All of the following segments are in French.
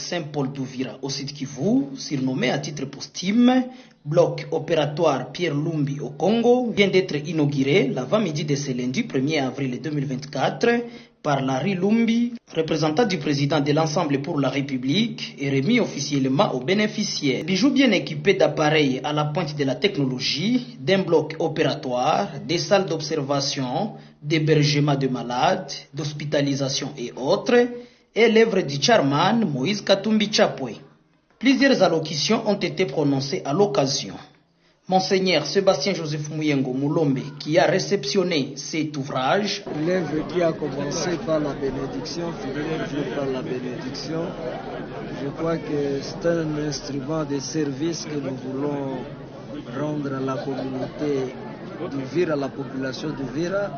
Saint-Paul d'Uvira au Sud Kivu, surnommé à titre posthume bloc opératoire Pierre Lumbi au Congo, vient d'être inauguré l'avant-midi de ce lundi 1er avril 2024 par Larry Lumbi, représentant du président de l'Ensemble pour la République, et remis officiellement aux bénéficiaires. Bijou bien équipé d'appareils à la pointe de la technologie, d'un bloc opératoire, des salles d'observation, d'hébergement de malades, d'hospitalisation et autres, est l'œuvre du chairman Moïse Katumbi Chapwe. Plusieurs allocutions ont été prononcées à l'occasion. Monseigneur Sébastien Joseph Mouyengo Moulombe, qui a réceptionné cet ouvrage. L'œuvre qui a commencé par la bénédiction, finira toujours par la bénédiction. Je crois que c'est un instrument de service que nous voulons rendre à la communauté d'Uvira, à la population d'Uvira,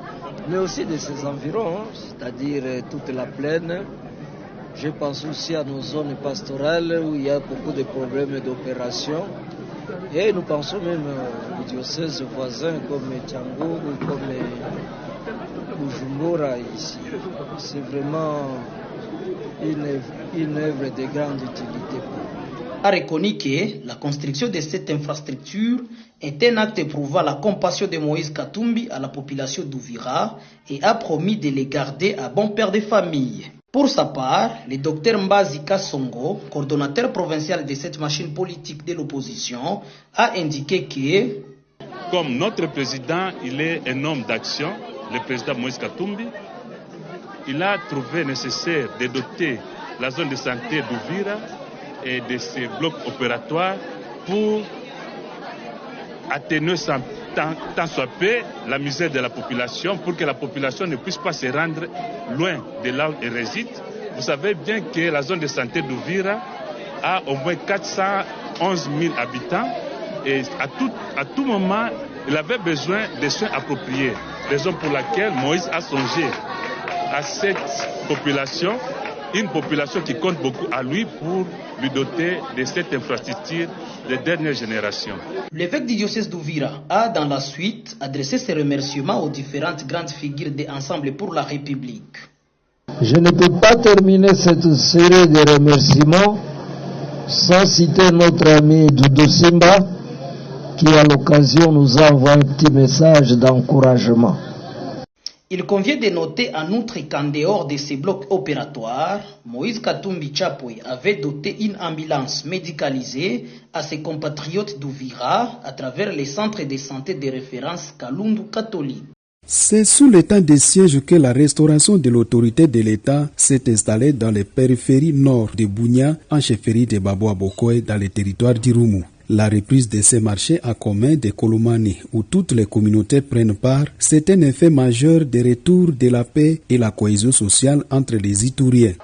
mais aussi de ses environs, c'est-à-dire toute la plaine. Je pense aussi à nos zones pastorales où il y a beaucoup de problèmes d'opération. Et nous pensons même aux diocèses voisins comme Tchango ou comme Bujumbura ici. C'est vraiment une œuvre de grande utilité. A reconnu que la construction de cette infrastructure est un acte prouvant la compassion de Moïse Katumbi à la population d'Uvira et a promis de les garder à bon père de famille. Pour sa part, le docteur Mbazi Kassongo, coordonnateur provincial de cette machine politique de l'opposition, a indiqué que comme notre président, il est un homme d'action, le président Moïse Katumbi, il a trouvé nécessaire de doter la zone de santé d'Uvira et de ses blocs opératoires pour atténuer tant soit peu la misère de la population, pour que la population ne puisse pas se rendre loin de là où elle réside. Vous savez bien que la zone de santé d'Uvira a au moins 411 000 habitants et à tout moment, il avait besoin de soins appropriés. Raison pour laquelle Moïse a songé à cette population, une population qui compte beaucoup à lui pour lui doter de cette infrastructure de dernière génération. L'évêque du diocèse d'Uvira a dans la suite adressé ses remerciements aux différentes grandes figures de l'Ensemble pour la République. Je ne peux pas terminer cette série de remerciements sans citer notre ami Doudou Simba qui à l'occasion nous a envoyé un petit message d'encouragement. Il convient de noter en outre qu'en dehors de ces blocs opératoires, Moïse Katumbi Chapwe avait doté une ambulance médicalisée à ses compatriotes d'Uvira à travers les centres de santé de référence Kalundu catholique. C'est sous le temps des sièges que la restauration de l'autorité de l'État s'est installée dans les périphéries nord de Bunia, en chefferie de Babou Abokoé dans le territoire d'Irumu. La reprise de ces marchés en commun de Kolomani, où toutes les communautés prennent part, c'est un effet majeur de retour de la paix et la cohésion sociale entre les Itouriens.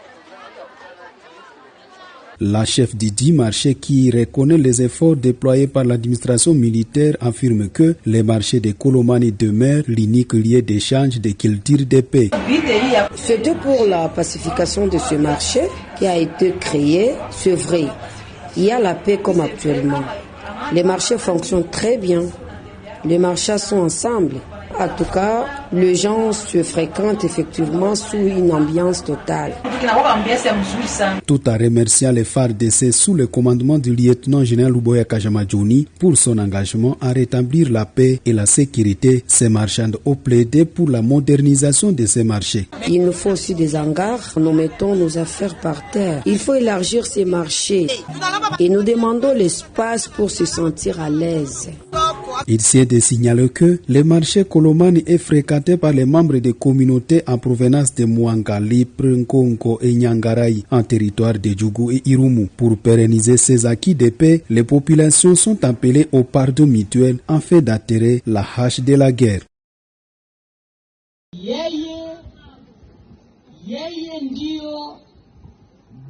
La chef du dit marché qui reconnaît les efforts déployés par l'administration militaire affirme que les marchés de Kolomani demeurent l'unique lieu d'échange de culture de paix. C'était pour la pacification de ce marché qui a été créé, c'est vrai. Il y a la paix comme actuellement. Les marchés fonctionnent très bien. Les marchés sont ensemble. En tout cas, les gens se fréquentent effectivement sous une ambiance totale. Tout en remerciant les FARDC sous le commandement du lieutenant-général Luboya Kajamadjouni pour son engagement à rétablir la paix et la sécurité, ces marchands ont plaidé pour la modernisation de ces marchés. Il nous faut aussi des hangars. Nous mettons nos affaires par terre. Il faut élargir ces marchés et nous demandons l'espace pour se sentir à l'aise. Il s'est de signaler que le marché Kolomani est fréquenté par les membres des communautés en provenance de Mouangali, Prenkonko et Nyangarai en territoire de Djougou et Irumu. Pour pérenniser ces acquis de paix, les populations sont appelées au pardon mutuel en fait d'attirer la hache de la guerre. Yeye ndio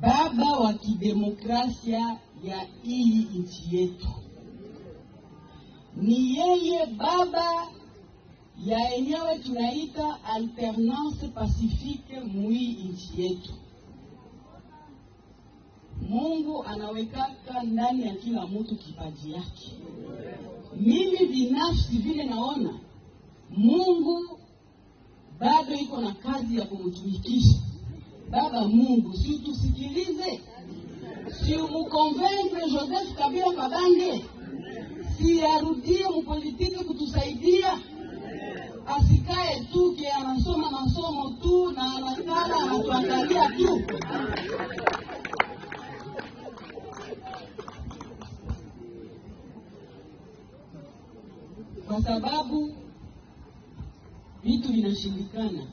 baba wa kidemokrasia ya hii nchi yetu. Ni yeye baba ya enyewe tunaita alternance pacifique mui nchi yetu. Mungu anawekaka ndani ya kila mtu kipaji yake. Mimi binafsi vile naona Mungu bado iko na kazi ya kumtumikisha. Baba Mungu, si tusikilize. si umukonvaincre Joseph Kabila Kabange si arudie mupolitiki kutusaidia, asikae tu ke anasoma masomo tu na anakala anatuangalia tu. Kwa sababu vitu vinashindikana,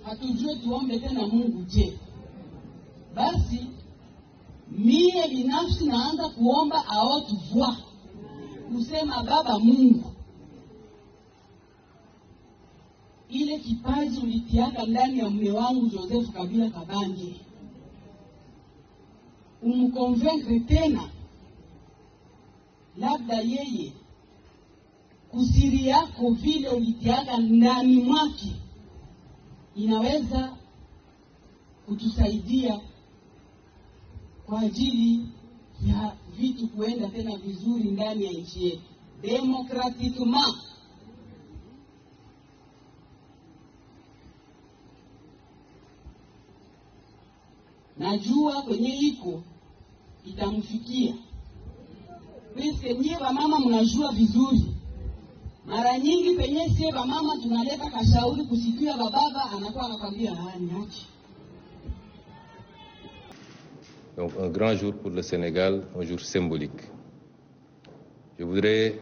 hatujue tuombe tena Mungu. Je, basi mie binafsi naanza kuomba aotu voix kusema Baba Mungu, ile kipaji ulitiaka ndani ya mume wangu Joseph Kabila Kabange, umkonvaincre tena, labda yeye kusiri yako vile ulitiaka ndani mwake inaweza kutusaidia kwa ajili ya vitu kuenda tena vizuri ndani ya nchi yetu demokratikement. Najua kwenye iko itamfikia. Pese nyie ba mama mnajua vizuri. Mara nyingi penye sie ba mama tunaleta kashauri kusikia bababa anakuwa anakwambia niache. Donc un grand jour pour le Sénégal, un jour symbolique. Je voudrais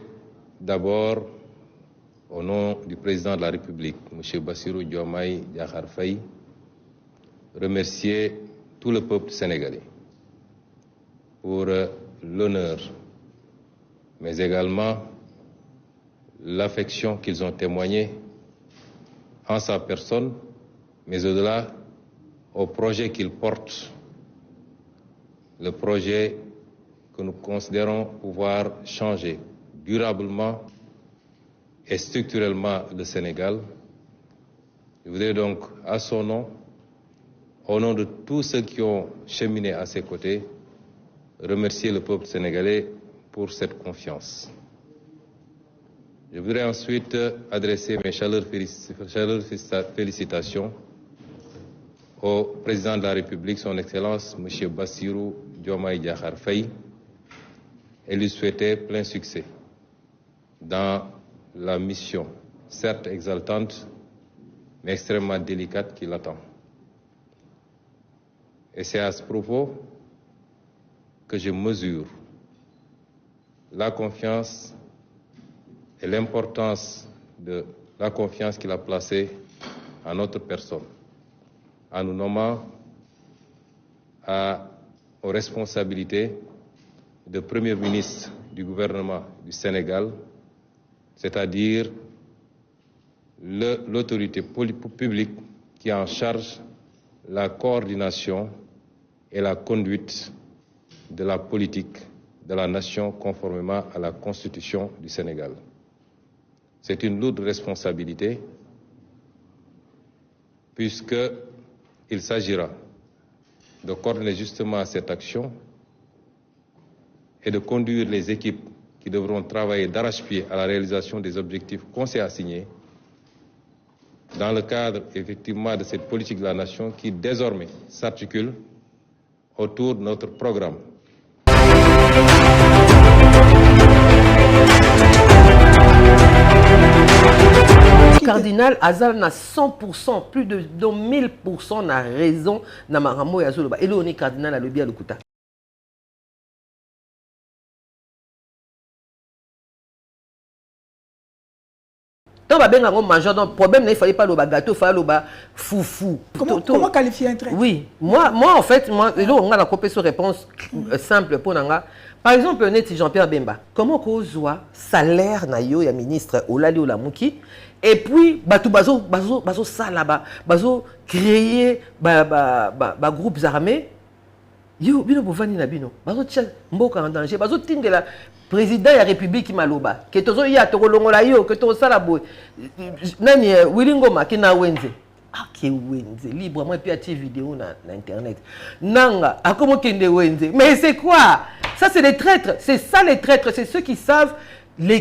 d'abord, au nom du président de la République, M. Bassirou Diomaye Diakhar Faye, remercier tout le peuple sénégalais pour l'honneur, mais également l'affection qu'ils ont témoigné en sa personne, mais au-delà au projet qu'il porte, le projet que nous considérons pouvoir changer durablement et structurellement le Sénégal. Je voudrais donc, à son nom, au nom de tous ceux qui ont cheminé à ses côtés, remercier le peuple sénégalais pour cette confiance. Je voudrais ensuite adresser mes chaleureuses félicitations au président de la République, son Excellence, M. Bassirou Diomaye Diakhar Faye, et lui souhaiter plein succès dans la mission, certes exaltante, mais extrêmement délicate qui l'attend. Et c'est à ce propos que je mesure la confiance et l'importance de la confiance qu'il a placée en notre personne, en nous nommant aux responsabilités de Premier ministre du gouvernement du Sénégal, c'est-à-dire l'autorité publique qui est en charge la coordination et la conduite de la politique de la nation conformément à la Constitution du Sénégal. C'est une lourde responsabilité puisqu'il s'agira de coordonner justement cette action et de conduire les équipes qui devront travailler d'arrache-pied à la réalisation des objectifs qu'on s'est assignés dans le cadre effectivement de cette politique de la nation qui désormais s'articule autour de notre programme. Cardinal Azal na 100%, plus de 1000% na raison na marambo ya zoloba. Et là on est cardinal à le bien le kuta. Tant va bien un majeur, donc problème il fallait pas le gâteau, il fallait le foufou. Comment qualifier un trait? Oui, moi en fait, là on a la compétition réponse simple pour nanga. Par exemple, net Jean-Pierre Bemba. Comment cause salaire na yo ya ministre Olali Olamuki et puis bato bazo ça là-bas, bazo créer groupes armés. Yo bino bovani na bino. Bazo tia mboka en danger, bazo tindela président de la République Maloba, que tozo ya to kolongola yo, que to sala boy. Nani Wilingoma ki na wenze. Ah ke wenze libre moi puis à vidéo na internet. Nanga a comment kende wenze. Mais c'est quoi? Ça c'est des traîtres, c'est ça les traîtres, c'est ceux qui savent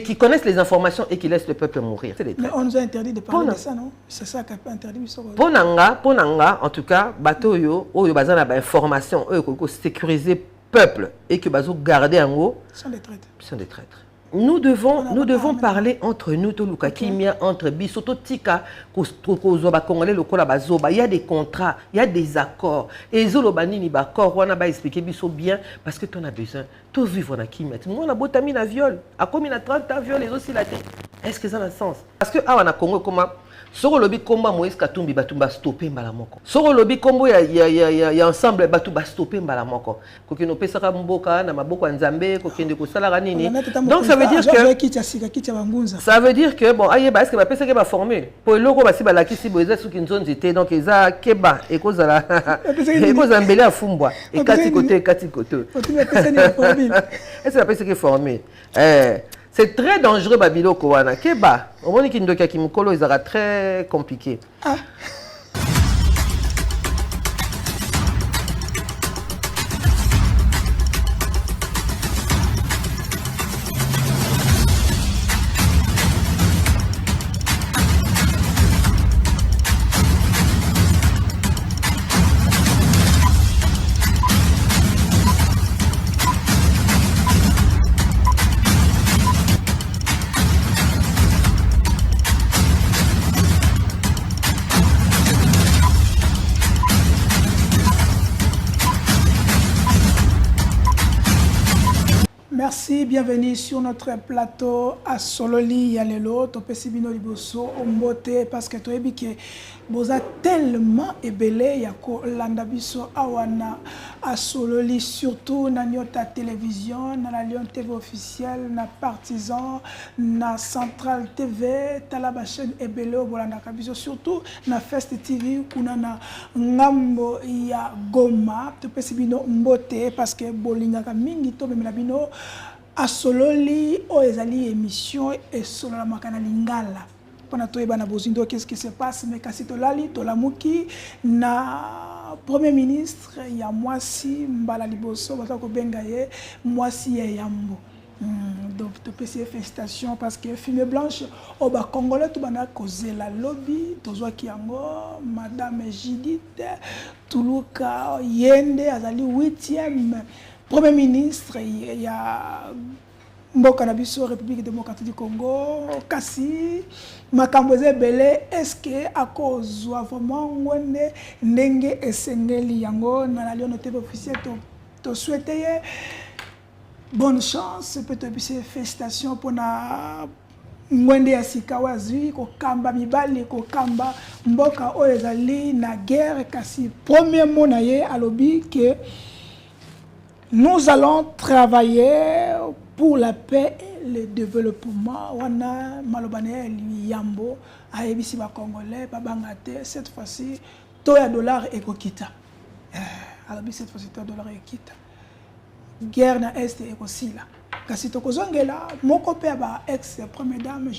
qui connaissent les informations et qui laissent le peuple mourir. Mais on nous a interdit de parler de ça, non? C'est ça qui a interdit. Ponanga, en tout cas, bateau yo bazana ba information, ko sécuriser peuple et que bazo garder en haut. Sont des traîtres. Sont des traîtres. Nous devons parler entre nous, Toluka Kimia, entre Bisoto Tika, Kozoba Congolais, le Kola Bazoba. Il y a des contrats, il y a des accords. Et Zolobani ni Bakor, on a pas expliqué Biso bien parce que tu en as besoin. Tu vivre dans Kimia. Moi, on a botamine à viol. À combien 30 ans viol et aussi la tête. Est-ce que ça a un sens? Parce que ah, on a Congo comment? Soro lobi komba Moïse Katumbi batumba stopper mbala moko. Soro lobi kombo ya ensemble batu ba stopper mbala moko. Kokino pesaka mboka na maboko ya Nzambe kokende ko sala nini. Donc ça veut dire que bon aye ba est-ce que ba pesaka ba formule pour loko ba si ba lakisi boza su kinzonzi te donc eza keba ekozala ekozambele afumbwa ekati kote. Est-ce que ba pesaka formule c'est très dangereux, Babilo Kowana. Keba, on voit qu'il y a Kimukolo, il sera très compliqué. Ah. Merci, bienvenue sur notre plateau à Sololi Yalelo, Topesibino Liboso, Ombote, parce que tu es que vous êtes tellement ébélé, Yako Landabiso Awana à Sololi, surtout dans notre télévision, dans la Lyon TV officielle, na Partisan, na Central TV, Talaba chaîne ébélé, Bolanda Kabiso, surtout na Fest TV, kuna na Ngambo ya Goma, Topesibino Mbote, parce que Bolinga Kamingi, Tobemelabino, à Sololi, ezali émission et sur la makana lingala. Pendant que tu es qu'est-ce qui se passe, mais kasi tolali, tolamuki, na Premier ministre, il y a moi si mbala liboso, batako bengaye, moi si yambo. Donc tu peux essayer félicitations parce que fumée blanche, au bas congolais, tu vas causer la lobby, tozoa kiango, Madame Judith, Tuluka, Yende, azali 8e. Premier ministre, il y a Mboka Nabiso, République démocratique du Congo, Kassi, Makamboze Belé, est-ce que à cause vraiment Ndenge et Sengeli Yango, dans la Lyon TV officielle, tu souhaites bonne chance, peut-être félicitations pour na Mwende ya Sikawazi, ko kamba mibali, ko kamba Mboka Oezali, na guerre, Kassi, premier mot na ye, alobi que nous allons travailler pour la paix et le développement. On a Malobane Yambo, Aébisi Congolais, Babangate, cette fois-ci, Toya dollar et Kokita. Alors, cette fois-ci, Toya dollar et Kokita. Guerre na Est et Kosila. Kasi Tokozongela, mon copain, ex-première dame,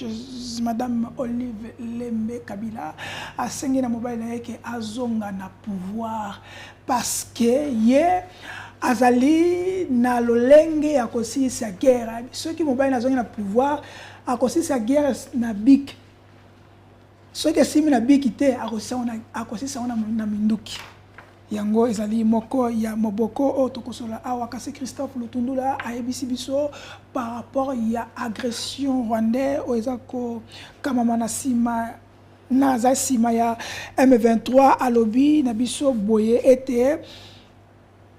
Madame Olive Lembe Kabila, a signé dans mobile que Azonga na pouvoir. Parce que, hier, azali na lolenge ya kosisa guerre ceux qui mobile nazongi na pouvoir a kosisa guerre na bik ceux qui simi na bik te a kosisa ona na minduki yango ezali moko ya moboko o tokosola awa kasi Christophe Lutundula a ebisi biso par rapport ya agression rwandais o ezako kama manasima na za sima ya M23 à lobby na biso boye était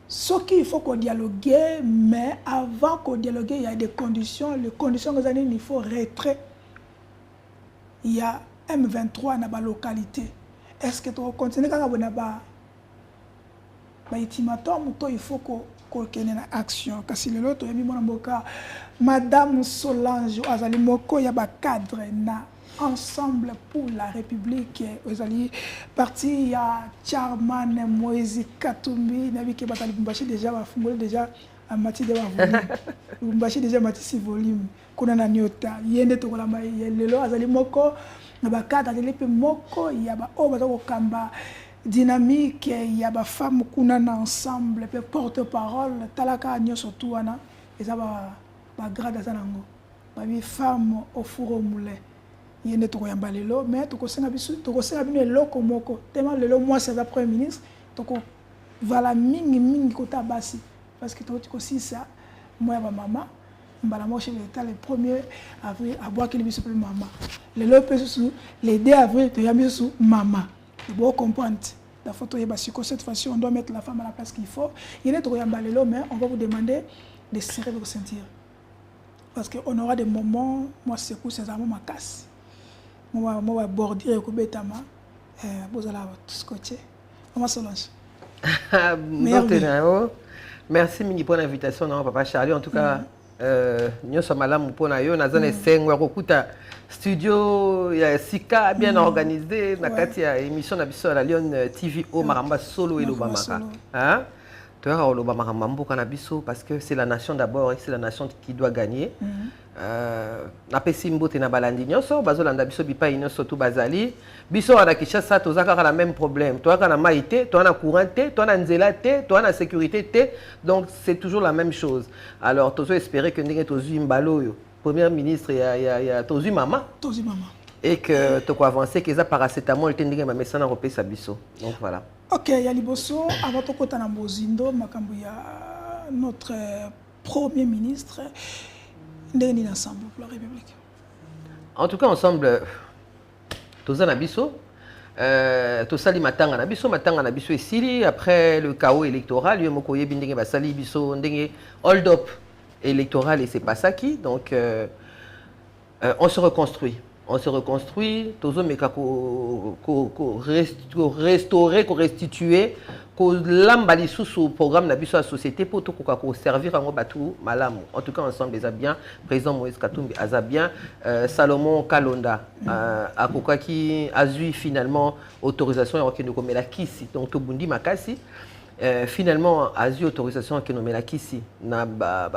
ce qu'il faut qu'on dialogue, mais avant qu'on dialogue, il y a des conditions. Les conditions, il faut retrait. Il y a M23 dans la localité. Est-ce que tu continues à avoir un ultimatum ou il faut qu'on ait une action? Parce que l'autre, Madame Solange, il y a un cadre ensemble pour la République. Vous allez partir, il y a Charman, Moïse Katumbi, Nabi Kebatali Bumbashi déjà, déjà à Mati de volume. Bumbashi déjà Mati volume. Kuna na nyota, yende to kolamba yelelo azali moko na bakata azali pe moko ya ba o bato kamba dynamique ya ba femme kuna na ensemble pe porte-parole talaka nyoso tuana eza ba grade azanango. babi femme au four au moulin yende to yamba lelo mais to ko senga biso to ko senga bino eloko moko tellement lelo moi c'est le premier ministre to ko vala mingi ko tabasi parce que to ko si ça moi ba maman mbala mo chef l'état le 1er avril à boire qu'il biso pour maman lelo peso le 2 avril to yamba biso maman bon comprendre la photo est basico cette fois-ci on doit mettre la femme à la place qu'il faut yende to yamba lelo mais on va vous demander de serrer votre ceinture parce qu'on aura des moments moi c'est coup c'est un moment casse moi va bordir ko betama bozala scotché comment Solange merci mingi pour l'invitation non papa Charlie en tout cas nous sommes malamu pona yo nazana sengwa kokuta studio ya sika bien organisé na kati ya émission na biso la Lion TV au Maramba solo et Lobamaka hein tu as au Lobamaka mboka na biso parce que c'est la nation d'abord et c'est la nation qui doit gagner na pesi mbote na balandi nyonso bazolanda biso bipa nyonso tout bazali biso ana Kinshasa tozaka la même problème toi kana maïté toi na courant té toi na nzela té toi na sécurité té donc c'est toujours la même chose alors tozo espérer que ndenge tozu mbalo yo premier ministre ya tozu mama et que to ko avancer que ça paracétamol té ndenge mamesa na repesa biso donc voilà OK ya liboso avant to kota na bozindo makambo ya notre premier ministre ensemble pour la République. En tout cas, ensemble, tous en abisso, tous sali matanga nabiso et Sili après le chaos électoral, il y a mokoye bindenge basali biso ndenge hold up électoral et c'est pas ça qui donc on se reconstruit. Tous on meka restaurer, restituer. Ko lambali sous programme na biso la société pour tout ko servir en batu malamu en tout cas ensemble les bien président Moïse Katumbi azabien Salomon Kalonda akoka qui a eu finalement autorisation ya okende komela kisi donc to bundi makasi finalement a eu autorisation ya komela kisi na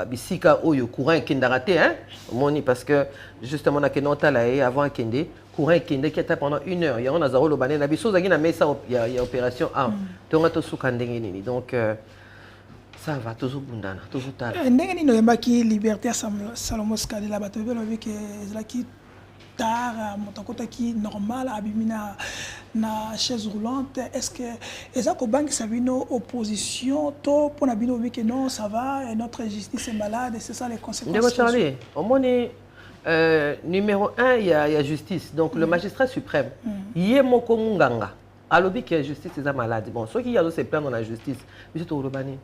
bisika oyo courant kendaraté hein moni parce que justement na kenota là avant kende courant qui était pendant 1 heure. Il y a un zéro le bané. La biso zagi na mesa il y a opération A. Donc to sukandenge nini. Donc ça va toujours bundana, toujours tard. Ndenge nini yamba ki liberté Salomon Skadi la bato belo avec la ki tard motakota ki normal abimina na chaise roulante. Est-ce que ezako banki sabino opposition to pour na bino avec non ça va et notre justice est malade et c'est ça les conséquences. Ndeko Charlie, au moins numéro 1, il y a justice. Donc le magistrat suprême, il y a moko munganga. Alobi qui a justice, c'est malade. Bon, ceux qui y a se plaindre dans la justice, monsieur Torobani.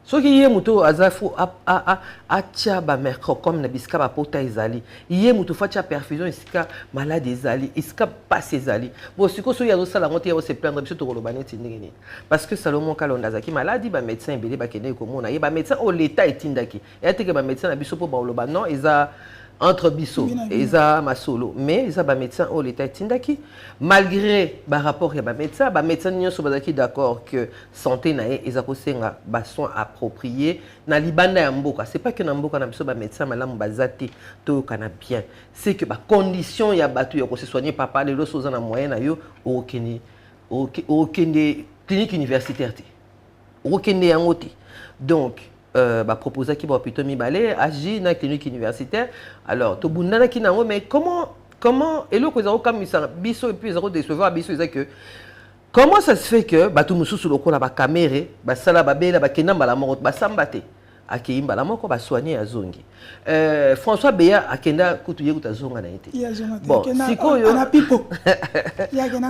Ceux qui y a muto azafu a tia ba mercredi comme na biska ba pota izali. Il y a muto fa tia perfusion iska malade izali, iska pas izali. Bon, si ko so ya ça la monte ya se plaindre monsieur Torobani tindeni. Parce que Salomon Kalonda zaki malade ba médecin belé ba kene ko mona. Il ba médecin au l'état etindaki. Et ate que ba médecin na biso po ba loba non, ils entre biso eza masolo mais eza ba médecin au l'état tindaki malgré ba rapport ya ba médecin nyonso bazaki d'accord que santé na eza ko senga ba soins appropriés na libanda ya mboka c'est pas que na mboka na biso ba médecin malamu bazati to kana bien c'est que ba condition ya batu ya ko se soigner papa les loso za na moyen na yo okende clinique universitaire okende yangote donc proposer qui va plutôt m'y agir dans la clinique universitaire alors to bundana ki nango mais comment et le ko comme ça biso et puis zéro décevoir biso c'est que comment ça se fait que batu mususu lokola ba caméra ba sala ba bela ba kenamba la mort ba sambate akimba la moko ba soigner azongi François Beya akenda kutuye kutazonga na été bon siko yo na pipo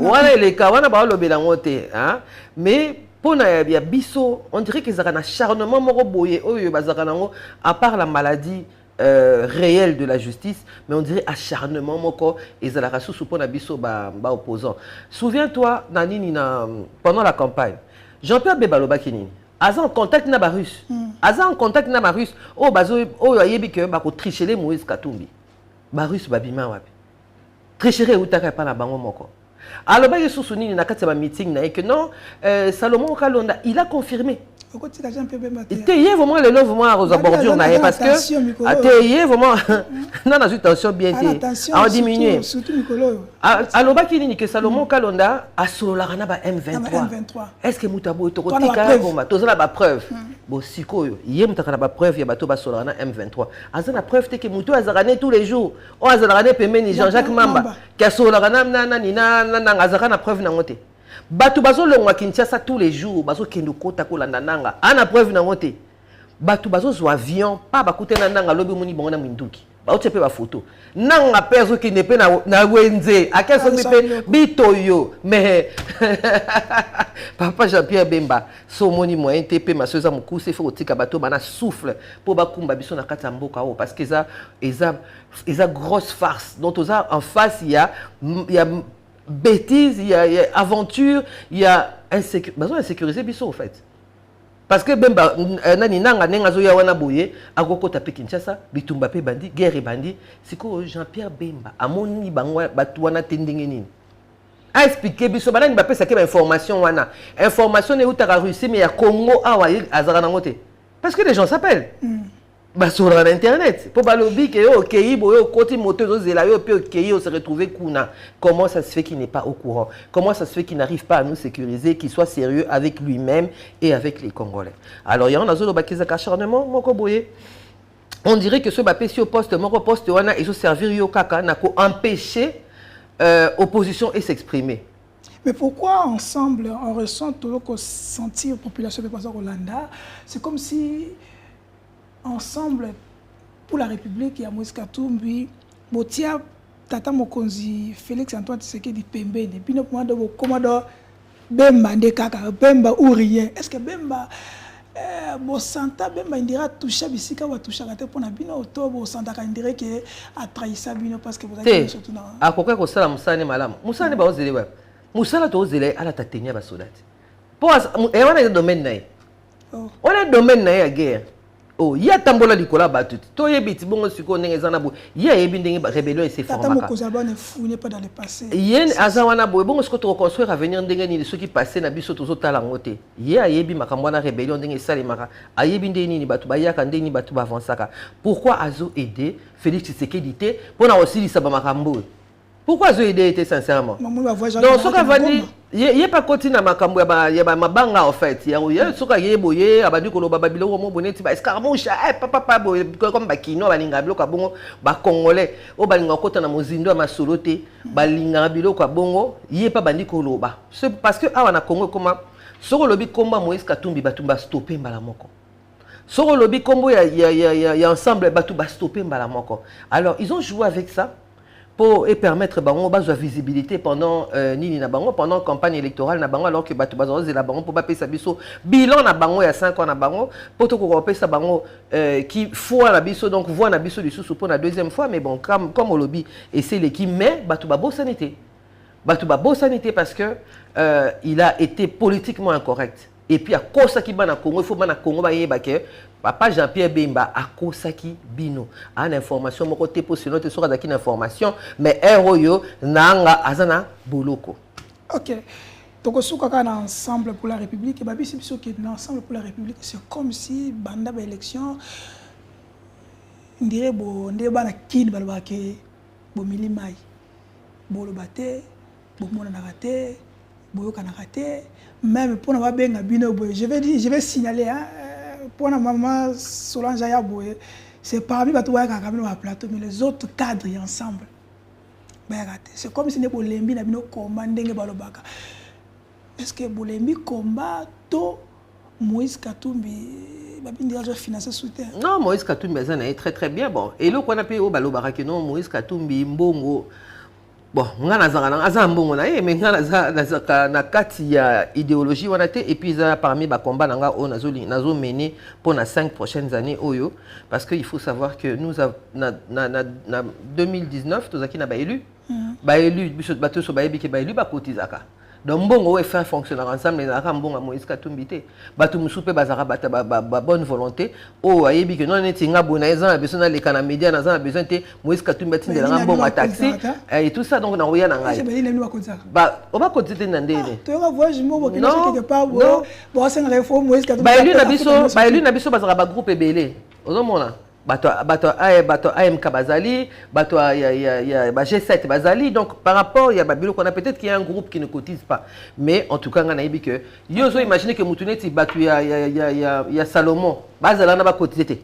wala les ka wana ba lobela ngote hein mais pour na biso on dirait que ça un acharnement moko boye oyo bazaka nango à part la maladie réelle de la justice mais on dirait acharnement moko ezalaka susu pour na biso ba opposant souviens-toi nanini na pendant la campagne Jean-Pierre Bebaloba kinini aza en contact na ba russe aza en contact na ba russe o bazo oyo ayebi que ba ko tricher Moïse Katumbi ba russe babima wapi tricherer utaka pa na bango moko. Alors, il y a un meeting que non, Salomon Kalonda, il a confirmé. T'es vraiment le long vraiment à bordure parce que t'es vraiment non na tension bien à diminuer. Alors ba kini que Salomon Kalonda a solo la rana ba M23. Est-ce que Moutabo to tika comme tozala ba preuve. Bon sikoyo, yé mutaka ba preuve ya bato ba solo rana M23. Azana preuve te que Moutou azarane tous les jours. O azarane pemeni Jean-Jacques Mamba qui a solo la rana na azarana preuve na ngote. Batu bazo longwa Kinshasa tous les jours, bazo kendo kota ko landa nanga. Ana preuve na ngote. Batu bazo zo avion, pa bakute na nanga lobi muni bongo na minduki. Ba otepe ba photo. Nanga perso ki nepe na wenze, akeso mipe bitoyo. Mais Papa Jean-Pierre Bemba, so moni moyen TP ma soza mukuse faut tika bato bana souffle pour bakumba biso na kata mboka o parce que ça eza grosse farce. Donc oza en face il y a bêtises, il y a aventure, il y a insécurisé biso en fait. Parce que Bemba nani nanga nenga zo ya wana boye akoko tapé Kinshasa, bitumba pe bandi, guerre bandi, siko Jean-Pierre Bemba amoni bangwa batu wana tendenge nini. A expliquer biso banani ba pesa ke information wana. Information ne utaka Russie mais ya Congo awa azara nangote. Parce que les gens s'appellent. Bah sur internet pour balobi que OK boyo côté moteur zela yo pe OK on se retrouver kuna. Comment ça se fait qu'il n'est pas au courant? Comment ça se fait qu'il n'arrive pas à nous sécuriser, qu'il soit sérieux avec lui-même et avec les Congolais? Alors il y a un zolo bakiza acharnement moko boye. On dirait que ce bapesi au poste moko poste wana ils ont servir yo kaka na ko empêcher opposition et s'exprimer. Mais pourquoi ensemble on ressent toujours qu'on sentir population de Hollanda? C'est comme si ensemble pour la République, il y a Moïse Katumbi, Botia, Tata Mokonzi, Félix Antoine Tshisekedi Pembe, depuis notre moment de commandant Bemba Ndekaka, Bemba ou rien. Est-ce que Bemba, Bosanta, Bemba indira toucha bisika ou toucha gâté pour nabino auto Bosanta indira que a trahi Sabino parce que vous avez surtout dans. À quoi que ça la Moussane malam. Moussane ba ozele web. Moussala to ozele ala tatenia ba soldats. Pour et on a le domaine naï. On a le domaine naï à guerre. Oh, il y a tambola du cola battu. Toi, il y a des bons sucres n'engagent il y a des rébellions et c'est formé. n'est pas dans le passé. Il y a azawana boy bon ce que tu reconstruire à venir d'engagner ceux qui passaient na biso tous autres langoté. Il y a yebi makamwana rébellion d'engagner salimara. Ayebi ndeni ni batu baya kande ni batu bavansaka. Pourquoi azo aider Félix Tshisekedi pour na aussi lisaba makambo? Pourquoi azo aider était sincèrement? Donc ce qu'a vani il y a pas continuer makambo ya ba mabanga en fait. Il y a ce qu'a yeboye abadi ko lo babilo mo boneti ba escarmouche papa boy comme ba kino balinga biloko bongo ba congolais o balinga kota na mozindo ya masolote balinga biloko bongo yé pas bandi ko loba. C'est parce que awa na Congo comment soko lobi komba Moïse Katumbi batumba stopper mbala moko. Soko lobi kombo ya ensemble batu ba stopper mbala moko. Alors ils ont joué avec ça pour permettre bango bazo visibilité pendant nini na bango pendant campagne électorale na bango alors que bato bazo la bango pour ba pesa biso bilan na bango ya 5 ans na bango pour to ko pesa bango qui fois na biso donc voit na biso lisusu pour la deuxième fois mais bon comme au lobby et c'est l'équipe mais bato ba bosanité parce que il a été politiquement incorrect et puis à cause qui bana Congo il faut bana Congo ba yeba que Papa Jean-Pierre Bemba a kosaki bino an information moko te po sinon te sera d'aki information mais eroyo nanga azana boloko. OK. Donc souka kana ensemble pour la République et babi c'est qui est ensemble pour la République c'est comme si banda ba élection on dirait bo ndé bana kin balba ke bo milimai bo lobate bo mona na raté bo kana raté même pour na benga bino bo je vais signaler hein pour la maman Solange Ayaboye, c'est parmi les plateau, mais les autres cadres ensemble. C'est comme si Bolembi n'a pas commandé Balobaka. Est-ce que Bolembi combat tout Moïse Katumbi financer soutien? Non, Moïse Katumbi est très très bien. Bon. Et là, qu'on a payé au Balobaka, non, Moïse Katumbi, Mbongo. Bon, on a mais na kati ya idéologie on a été et puis parmi ba combat nanga on nazo mené pour les 5 prochaines années oyo parce que il faut savoir que nous na 2019 tozaki na ba élu biso bato so ba yebi ke ba élu ba kotizaka donc bon faire fonctionner ensemble les arabes bon à Moïse Katumbi te batu musupe bazara bata bonne volonté oh ayebi que non netinga bonaisa a besoin les canaux médias na a besoin te Moïse Katumbi tinga la bon taxi et tout ça donc na oya na ngai ba on va continuer ndende tu vas voir je me quelque part bon c'est une réforme Moïse Katumbi ba élu na biso bazara ba groupe ebele ozomona bato AMK Bazali, bato G7 Bazali. Donc par rapport, il y a Babilo qu'on a peut-être qu'il y a un groupe qui ne cotise pas. Mais en tout cas, on a dit que Yozo imaginez que Moutouneti bato il y a Salomon, Bazala n'a pas cotisé.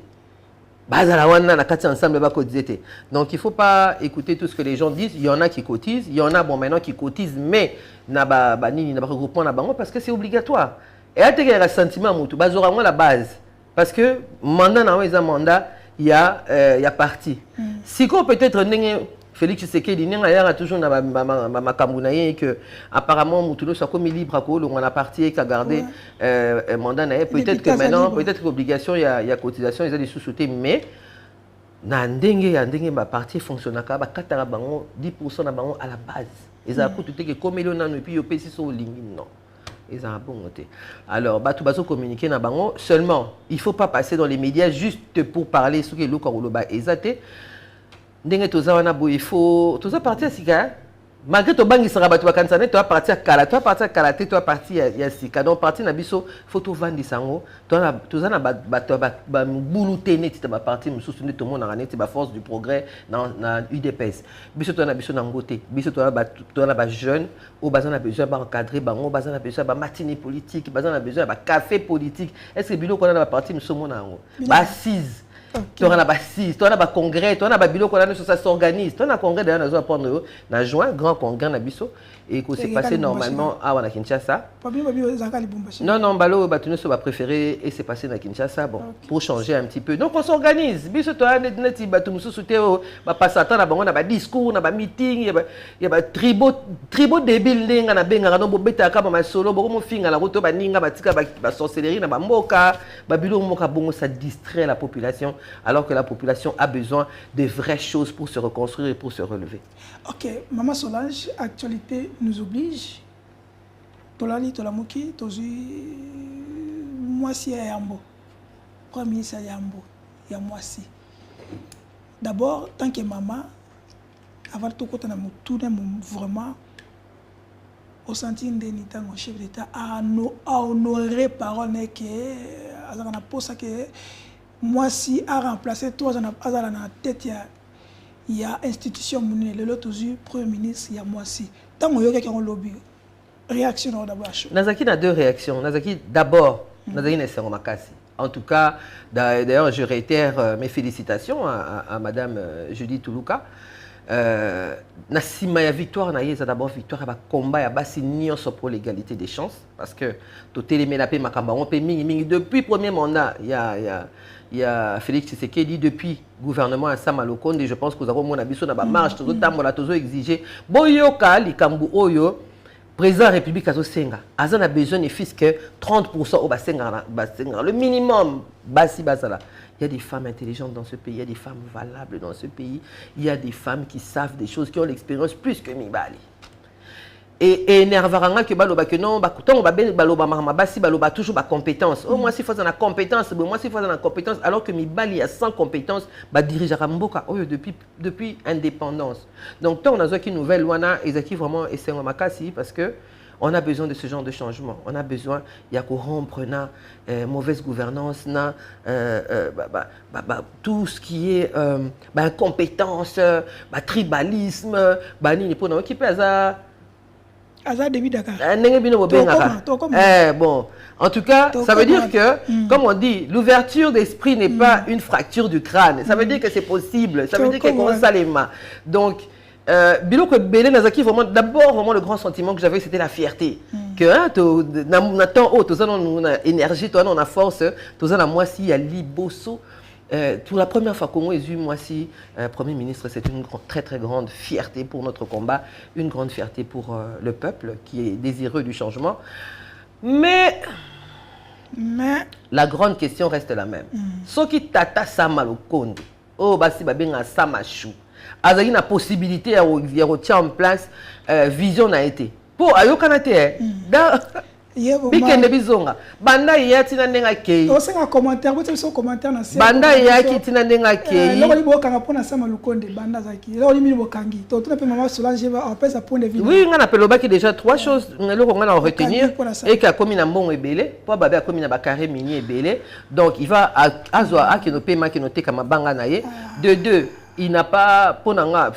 Bazala wana na kati ensemble ba cotisé. Donc il faut pas écouter tout ce que les gens disent. Il y en a qui cotisent, il y en a bon maintenant qui cotisent, mais na ba nini na ba regroupement na bango parce que c'est obligatoire. Et à te qu'il y a un sentiment Moutou, bazora la base parce que mandat na un mandat il y a parti. Si qu'on peut-être Félix Tshisekedi il y a toujours ma kambunaye que apparemment Moutoulou soit comme libre à cause on a parti et qu'a gardé mandat peut-être que maintenant peut-être l'obligation il y a cotisation ils ont des sous-soutés mais na ndenge ba parti fonctionne ka ba 4 bango 10% na bango à la base ils a coûté que comme il on a et puis au PC sur ligne non. Ils ont bon côté. Alors, tu vas communiquer dans bango. Seulement, il ne faut pas passer dans les médias juste pour parler ce que l'eau quand exacté. Ndenge toza il faut toza partir à Sika. Malgré ton bangi sera battu à Kansane, tu vas partir à Kala, tu vas partir à Kalaté, tu vas partir à Sika. Donc, partir na biso, photo vendre sango. Toza na ba boulouté net, tu vas partir, me soutenir tout le monde en année, tu vas force du progrès dans UDPS. Biso tu na biso nangoté. Biso tu na ba jeune, au bazan a besoin ba encadrer bango, au bazan a besoin ba matinée politique, bazan a besoin ba café politique. Est-ce que bilo qu'on a ba partir me somo nango. Ba assise. Tu as un congrès, tu as un bilo ça s'organise. Tu as un congrès d'ailleurs dans prendre en juin, grand congrès na biso et que c'est passé normalement à Kinshasa. Non, Balo Batuno va préférer et c'est passé à Kinshasa bon pour changer un petit peu. Donc on s'organise. Biso tu as net Batuno souteo ba passatant na bango na ba discours, na ba meeting, il y a ba tribaux débile ndinga na benga no bobeta ka ba solo bo mo finga la route ba ninga ba tika ba sorcellerie na ba mboka, ba bilo moka bongo ça distrait la population. Alors que la population a besoin de vraies choses pour se reconstruire et pour se relever. Ok, Maman Solange, actualité nous oblige. Tolali, Tolamuki, Tozi, Moisi et Yambo. Premier ministre Yambo, Yamoisi. D'abord, tant que maman, avant tout, quand on a vraiment au senti d'un chef d'État à honorer parole que on a posé que moi si a remplacé toi dans la tête il y a institution monnaie le l'autre premier ministre il y a moi si tant que quelqu'un a lobby réaction d'abord Nazaki a deux réactions Nazaki d'abord Nazaki n'est makasi en tout cas d'ailleurs je réitère mes félicitations à madame Judith Tuluka na sima ya victoire na yeza d'abord victoire ba combat ya basi nyonso pour l'égalité des chances parce que to télémela pe makamba on pe mingi depuis premier mandat il y a Félix Tshisekedi depuis gouvernement à Samalokonde je pense que nous avons mon abisso na ba marche to tambola to exiger boyoka likambu oyo président de la République a a besoin de fils que 30% au basenga le minimum basi basala. Il y a des femmes intelligentes dans ce pays, il y a des femmes valables dans ce pays, il y a des femmes qui savent des choses, qui ont l'expérience plus que Mibali. Et énervaranga que baloba que non, tant baloba marma basi baloba toujours ba compétence. Oh moi si faut la compétence, moi si faut la compétence alors que Mibali a 100 compétences, ba dirige Ramboka depuis indépendance. Donc tant on a qui nouvelle wana ezaki vraiment esengo makasi parce que on a besoin de ce genre de changement. On a besoin, il y a qu'on rompre na mauvaise gouvernance, na tout ce qui est incompétence, tribalisme, nini pour nous qui pèse à bon, en tout cas, ça veut dire que, comme on dit, l'ouverture d'esprit n'est pas une fracture du crâne. Ça veut dire que c'est possible. Ça veut dire qu'on commence à les mains. Donc, Biloko Belé Nazaki, vraiment, d'abord, vraiment, le grand sentiment que j'avais, c'était la fierté. Que, on a tant haut, on a énergie, on a force, on a moi si, il y a Liboso. Pour la première fois, comment est-ce moi si Premier ministre, c'est une très très grande fierté pour notre combat, une grande fierté pour le peuple qui est désireux du changement. Mais la grande question reste la même. Ce qui tata Samalokonde, oh basi babenga Samachou, azali na possibilité à retient en place vision n'a été. po ayokana te da bikende bizonga banda ya tina ndenga kei osenga commentaire bote so commentaire na banda ya ki tina ndenga kei loko libo kanga pona sama lukonde banda zaki loko limi bokangi to tuna pe mama Solange va en fait ça point de vue oui ngana pelobaki déjà trois choses loko ngana retenir et ka komi na mbongo ebele po babe a komi na bakare mini ebele donc il va azwa akino pema kino teka mabanga na ye de deux il n'a pas ponanga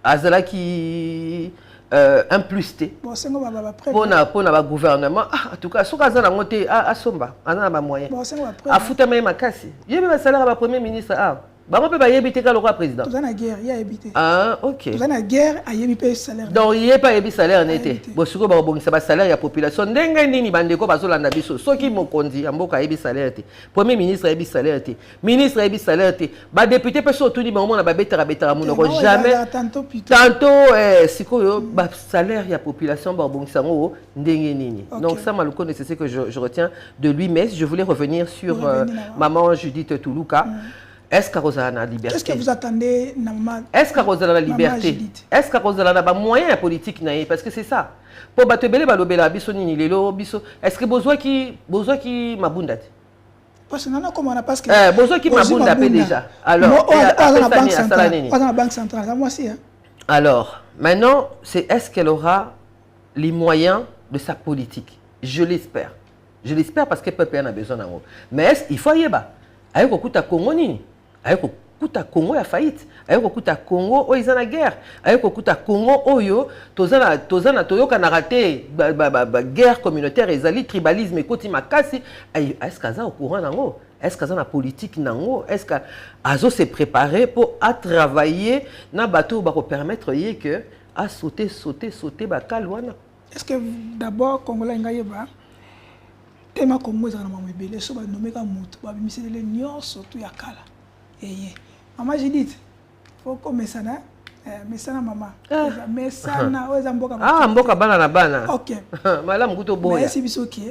azala qui un plus T. Bon, c'est bon, pour na gouvernement. En tout cas, ce qu'on a monté à Somba, on a un moyen. Bon, c'est bon, à foutre même ma casse. Il y a même un salaire à premier ministre. Ah, bah on peut pas y habiter quand le roi président. Tout ça na guerre, il y a habité. Ah, ok. Tout ça na guerre, il y a habité salaire. Donc il y a pas habité salaire en été. Bon, ce que bah bon, ça va salaire il y a population. Denga nini bandeko bazola na biso. Ce qui mo kondi, amboka habité salaire té. Premier ministre habité salaire té. Ministre habité salaire té. Ba député peut surtout ni moment na ba betera mon jamais. Tantôt sikoyo ba salaire il y a population ba bon sango ndenge nini. Donc ça maluko c'est ce que je retiens de lui, mais je voulais revenir sur maman Judith Toulouka. Est-ce qu'à cause de la liberté? Qu'est-ce que vous attendez, maman? Est-ce qu'à cause de la liberté? Est-ce qu'à cause de la moyen politique? Parce que c'est ça. Pour battre belle balobela biso nini lelo biso. Est-ce que besoin qui mabunda? Parce que non comment on a parce que besoin qui mabunda déjà. Alors on a la banque centrale ça moi aussi. Alors maintenant c'est est-ce qu'elle aura les moyens de sa politique? Je l'espère. Je l'espère parce que le peuple en a besoin d'en haut. Mais est-ce qu'il faut y aller? Avec okuta Congo nini? Avec okuta Congo ya faillite, avec okuta Congo o izana guerre, avec okuta Congo oyo tozana toyoka na raté guerre communautaire ezali tribalisme ekoti makasi. Est-ce kaza au courant nango? Est-ce kaza na politique nango? Est-ce ka azo se préparer pour à travailler na bateau ba ko permettre yé que à sauter ba kalwana? Est-ce que d'abord Congolais ngayeba tema Congo ezana mamu ebele so ba nomeka mutu ba bimisele nyonso tu ya kala. Maman Judith, faut commencer na mesana mama. Mesana oza mboka. Ah mboka bana na bana. OK. Malamu kuto boya. Mais si biso ki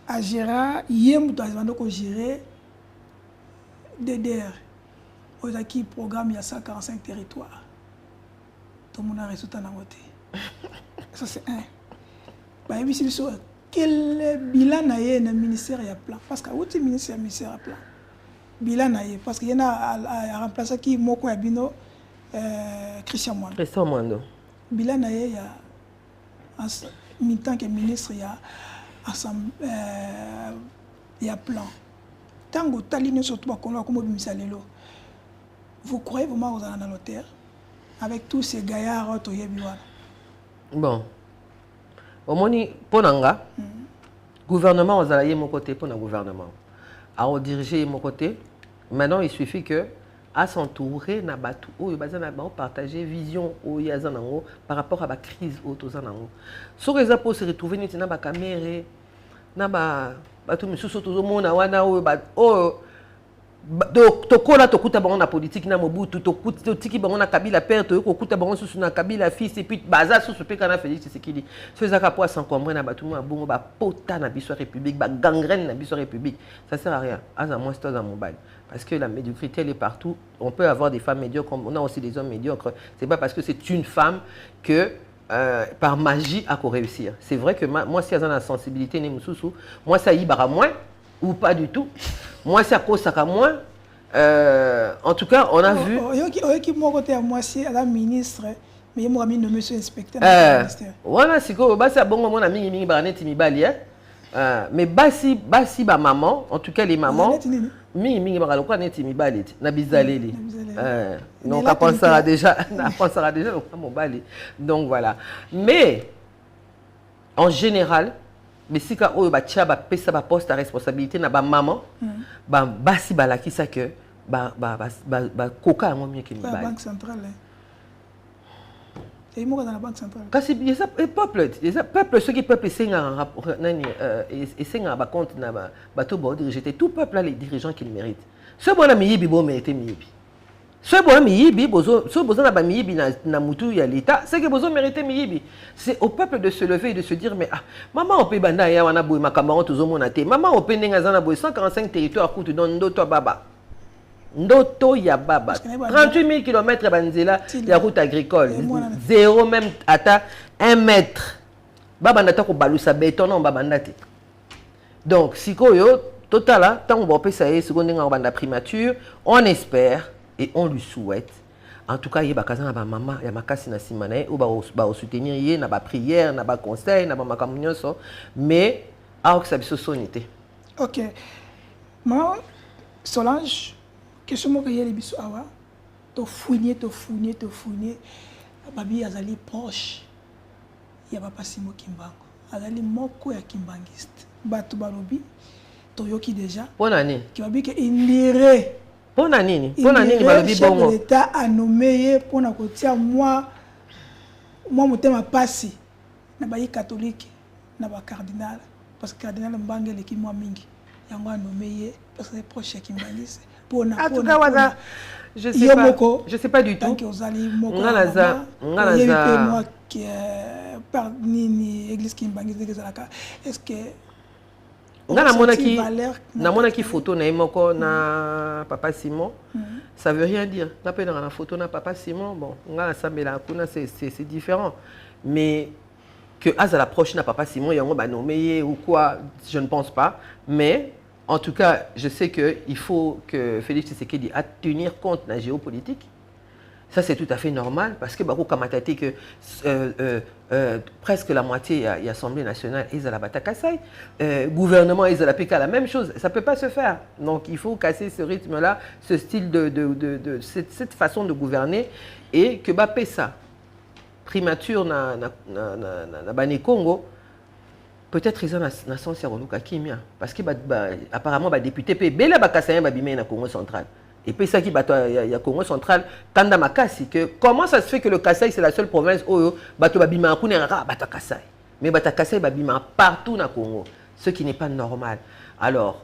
a gérer yem to azando ko gérer DDR. Oza ki programme ya 145 territoires. Tout le monde a résultat na côté. Ça c'est un. Ba biso biso quel bilan na ye na ministère ya plan parce que outi ministère à plan. Bilan na ye parce qu'il y en a remplacé qui moko ya bino Christian Mwando. Christian Mwando. Bilan na ye ya en tant que ministre ya ya plan. Tango taline surtout ba kono ko mobimisa lelo. Vous croyez vraiment aux dans l'hôtel avec tous ces gaillards to yebi wana? Bon. Omoni ponanga. Gouvernement aux alliés mon côté pour le gouvernement. À diriger mon côté. Maintenant, il suffit que à s'entourer na batu ou partager vision ou yazanango par rapport à la crise ou tozanango. So reza pour se retrouver ni na ba caméra na ba batu misusu tozomona wana o ba o tokola tokuta bango na politique na Mobutu tokuta tiki bango na Kabila père to kokuta bango susu na Kabila fils et puis baza susu pe kana Félix Tshisekedi faisait ka pour s'encombrer na batu mo bongo ba pota na biso république ba gangrène na biso république ça sert à rien à moins c'est dans mobile parce que la médiocrité elle est partout. On peut avoir des femmes médiocres on a aussi des hommes médiocres. C'est pas parce que c'est une femme que par magie à réussir. C'est vrai que moi si y a la sensibilité ni mususu moi ça y bara moins ou pas du tout. Moi, c'est à cause de moi. En tout cas, on a vu. Qui m'a côté à moi, c'est la ministre, mais moi, je me suis inspecteur. Voilà, c'est quoi? C'est bon, mon ami, il m'a mais basi ba maman, en tout cas les mamans, mi ba lokwa neti mi baleti na bizaleli. Donc on pensera déjà au mobile. Donc voilà. Mais en général, mais si ka oyo ba tia ba pesa ba poste à responsabilité na ba maman, ba basi ba la ki ça que ba koka mo mieux que ni ba. La banque centrale. Et moi dans la banque centrale. Kasi il y a peuple ceux qui peuple senga nani et senga ba compte na ba to ba diriger tout peuple là les dirigeants qui le méritent. Ce bon ami yibi bo mérite miyibi. Ce bon ami yibi bozo ce bozo na ba miyibi na mutu ya l'état, c'est que bozo mérite miyibi. C'est au peuple de se lever et de se dire mais ah maman on peut banda ya wana boy makamaro tozo mona te. Maman on peut ndenga zana boy 145 territoires kutu don ndoto baba. Ndoto ya baba 38 000 km banzela ya route agricole, zéro même ata 1 mètre babanda ta ko balusa béton non babanda te. Donc sikoyo total tant on va passer ça seconde nga banda primature, on espère et on lui souhaite. En tout cas, il y a des maman, il y a makasi na simanae ou ba soutenir yé na ba prière, na ba conseil, na ba makamunyo so, mais alors que ça biso sonité. OK. Moi Solange, question mo que yeli biso awa, to fouiner. Babi azali proche. Ya papa Simo Kimbango. Azali moko ya kimbangiste. Batu balobi to yoki déjà. Bonne année. Qui babi que indire. Bonne année balobi bongo. L'État a nommé pour na kotia moi motema pasi na bayi catholique na ba cardinal parce que cardinal Mbangele ki moi mingi. Yango a nommé parce que proche ya kimbangiste. En tout cas, Waza, je sais pas du tout. Tant que vous allez ngalaza moi qui par ni église Kimbangi est-ce que na monaki photo na moko na papa Simon, ça veut rien dire. Na pe na photo na papa Simon, bon, ngala sambela kuna c'est différent. Mais que à la prochaine na papa Simon yango ba nommé ou quoi, je ne pense pas, mais en tout cas, je sais qu'il faut que Félix Tshisekedi a tenir compte de la géopolitique. Ça, c'est tout à fait normal parce que presque la moitié de l'Assemblée nationale est à la Batakasai. Gouvernement est à la PK, la même chose. Ça ne peut pas se faire. Donc, il faut casser ce rythme-là, ce style cette façon de gouverner et que Bappé ça. Primature na Bani Congo. Peut-être ils ont un sens à Kimia parce que apparemment les députés pe bela bakasaya babime na Congo central et puis ça qui y a Congo central tanda makasi que comment ça se fait que le Kasaï c'est la seule province où bato babima kunera bata Kasaï mais bata Kasaï babima partout na Congo, ce qui n'est pas normal. Alors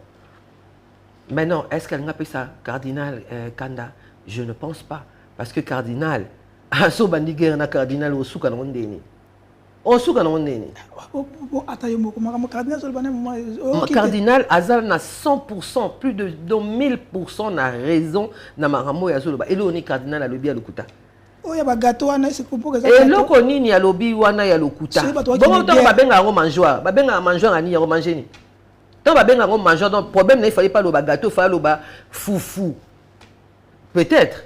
maintenant est-ce qu'elle n'a pas ça cardinal Kanda? Je ne pense pas parce que cardinal aso bandi guerre na cardinal osuka na ndeni Cardinal Azal na 100%, plus de 1000% na raison na maramo ya zoloba. Et là on est cardinal à lobi à lokuta. Oh ya ba gâteau wana c'est pour que ça. Et là ko nini ya lobi wana ya lokuta. Bon tant ba benga ngo manjoa, ba benga manjoa ani ya manger ni. Tant ba benga ngo manjoa donc problème il fallait pas le gâteau, fallait le foufou. Peut-être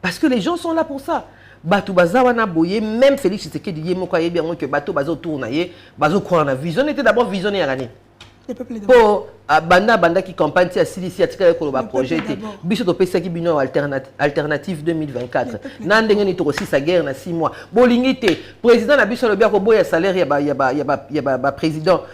parce que les gens sont là pour ça. Bato bazawana boye même Félix Tshisekedi yé moko yebi yango que bato bazo tournayer bazo croire na vision était d'abord visionnaire à l'année pour banda qui campagne à Silicia tika ko ba projet biso to pesa ki bino alternative 2024 na ndenge ni to aussi sa guerre na 6 mois bolingité président na biso le bia ko boya salaire ya ba président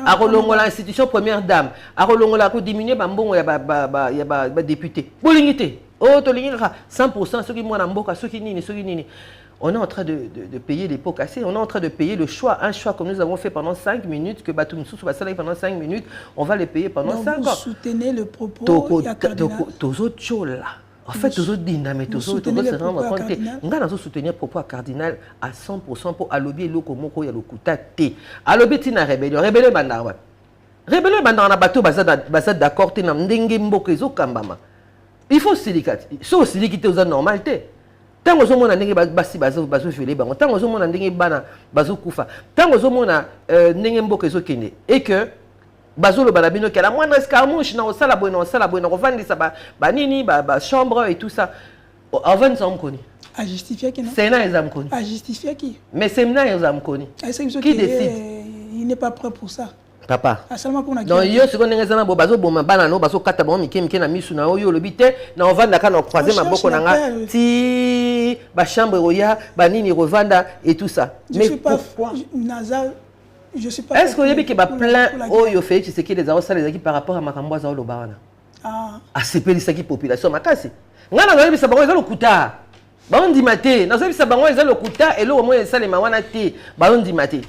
a rolongola institution première dame a rolongola ko diminuer ba mbongo ya ba député bolingité. Oh, 100%, ceux qui m'ont mboka, ceux qui nini. On est en train de payer les pots cassés, on est en train de payer le choix, un choix comme nous avons fait pendant 5 minutes, que Batumsou va s'aller pendant 5 minutes, on va les payer pendant 5 ans. Vous soutenez le propos en fait, tous autres dynamiques, tous autres se rendre compte que nous allons soutenir le propos à cardinal à 100% pour allober le komoko ya lokuta te. Allober tina rébellion bandarwa. Rébellion bandarwa na bateau bazad d'accord te na ndenge mboka ezo kambama. Il faut silicate. So silicate aux normalité. Tant que on a ndenge basi bazo violé bango. Tant que on a ndenge bana bazo kufa. Tant que on a ndenge mboka ezo kende et que bazo le balabino que la moindre escarmouche na osala boy na revendre ça ba nini ba chambre et tout ça. Avant ça on connaît. À justifier qui non? C'est na exam connaît. À justifier qui? Mais c'est na exam connaît. Qui décide? Il n'est pas prêt pour ça. Papa. Seulement pour donc yo ce qu'on est dans bazo boma bana no bazo kata ba mike na misu na yo lobité na on vanda kana croiser maboko na nga ti ba chambre roya ba nini revanda et tout ça. Mais pourquoi Nazar je suis pas. Est-ce que y a que ba plein oyo fait c'est que les arosa les équipes par rapport à makambo za lo bana ah c'est pe lisaki population makasi ngana ngana bisa bango za lo kuta ba on dit maté na za bisa bango za lo kuta et lo au moins ça les mawana te ba on dit maté.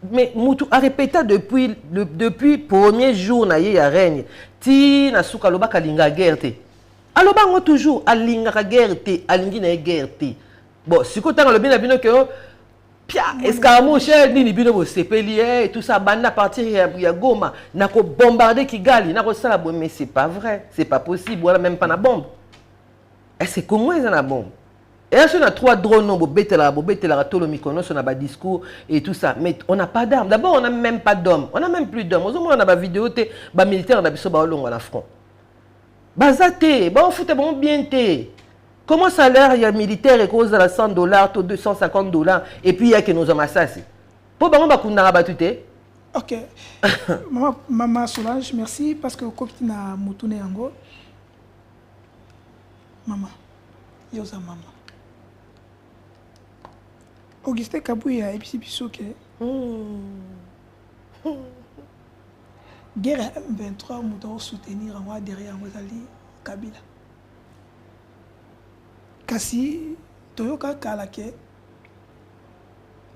Mais Moutou a répété depuis premier jour na ye ya règne ti na suka loba kalinga guerre te aloba ngo toujours alinga guerre te alingi na guerre te bon siko tanga lobi na bino que pia escarmouche nini bino bo sepeli et tout ça banda partir ya Goma na ko bombarder Kigali na ko sala bon mais c'est pas vrai, c'est pas possible, voilà même pas na bombe. Et c'est comment ils en a bombe. Et là, on a 3 drones, la tout le Mykonos, on a des discours et tout ça. Mais on n'a pas d'armes. D'abord, on n'a même pas d'hommes. On n'a même plus d'hommes. On a des vidéos, des militaires, on a des à la front. Bazate, on fout bien. Comment ça a l'air, il y a militaire et cause de la $100, $250, et puis il y a que nous amassons. Pour que nous avons ok. Maman Solange, merci parce que comme tu as moutouné en gros. Maman, yosa maman. Augustin Kabouya et puis Bissoke. Guerre M23, nous devons soutenir en derrière Mozali Kabila. Kasi, Toyoka Kalake,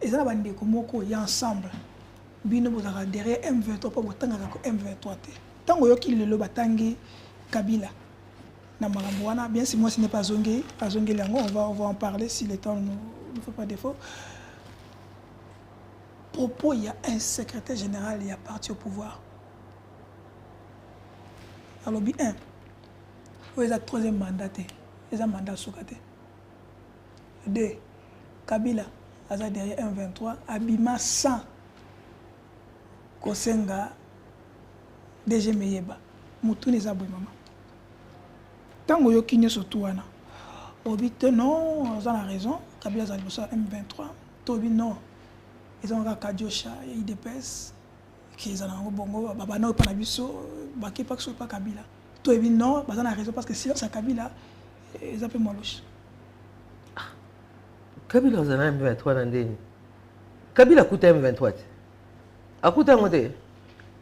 et ça va dire que y ensemble. Bino bozaka derrière M23 pour botanga ko M23 te. Tango yoki le batangi Kabila. Na maramwana, bien si moi ce n'est pas Zongué, Lango, on va en parler si le temps ne fait pas défaut. Propos, il y a un secrétaire général, il y a parti au pouvoir. Alors bien, il y a 3e mandat, il y a un mandat Soukate. 2. Kabila, il y a derrière M23, Abima 100. Kosenga, DG Meyeba, Moutouni Zabouy maman. Tango yo kiné surtout wana. Obite non, ils ont la raison. Kabila Zalibosa M23. Tobi non. Ils ont Kadiosha et IDPS qui ils ont bongo baba non pas na biso, baki pas que pas Kabila. Tobi non, ils ont la raison parce que si c'est Kabila, ils appellent moi louche. Kabila ils ont M23 nandeni. Kabila coûte M23. Akuta ngote.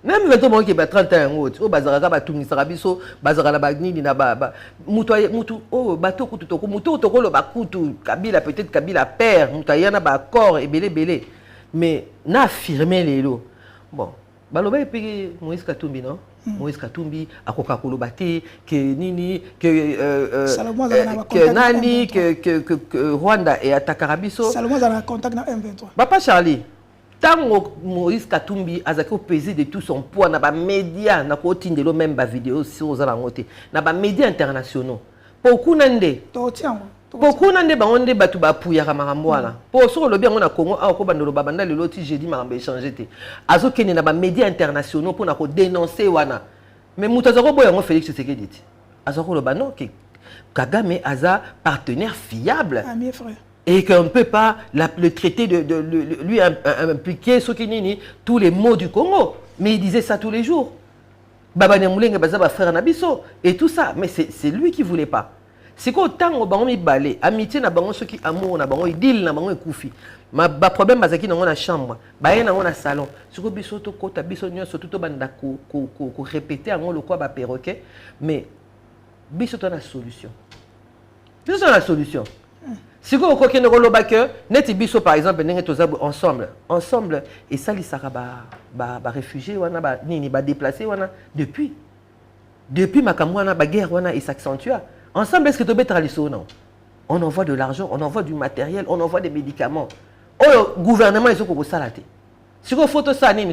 Même le temps qui est 30 ans, au bazaraka batumi sarabiso, bazarala bagni na ba mutu oh bato kutu toko mutu toko lo bakutu Kabila peut-être Kabila père mutayana ba corps et belé mais na affirmer les lots. Bon, baloba epiki Moïse Katumbi non? Moïse Katumbi akoka kolobate que nini que nani que Rwanda et atakarabiso. Salomon a contact na M23. Papa Charlie tant Moïse Katumbi a pesé de tout son poids dans les médias, na kotindelo même ba vidéo sur zalangote, na ba médias internationaux. Beaucoup nande. Beaucoup nande ba onde batu ba puya makambo wana. Pour sur le bien on a Congo a ko bandolo babanda le loti jeudi makambo échanger te. Azo kene na ba médias internationaux pour na ko dénoncer wana. Mais mutazako boya ngo Félix Tshisekedi. Azo ko lo bano ke Kagame aza partenaire fiable. Ami frère. Et qu'on ne peut pas le traiter de lui impliquer tous les maux du Congo. Mais il disait ça tous les jours. Baba Nemoulenga Bazaba frère Nabiso et tout ça. Mais c'est lui qui ne voulait pas. C'est qu'autant on a balé, amitié na bango ceux qui amour na bango deal na bango koufi. Ma problème bazaki na la chambre, ba na na salon. Ce que biso to kota biso nyonso tout banda ko répéter en le quoi ba perroquet. Mais biso to na solution. Biso na solution. Si vous avez un net biso par exemple, ensemble, et ça, les réfugiés, les déplacés, depuis ma guerre, il s'accentue. Ensemble, est-ce que tu as non? On envoie de l'argent, on envoie du matériel, on envoie des médicaments. Le gouvernement, il faut que ça. Si vous faites ça, mais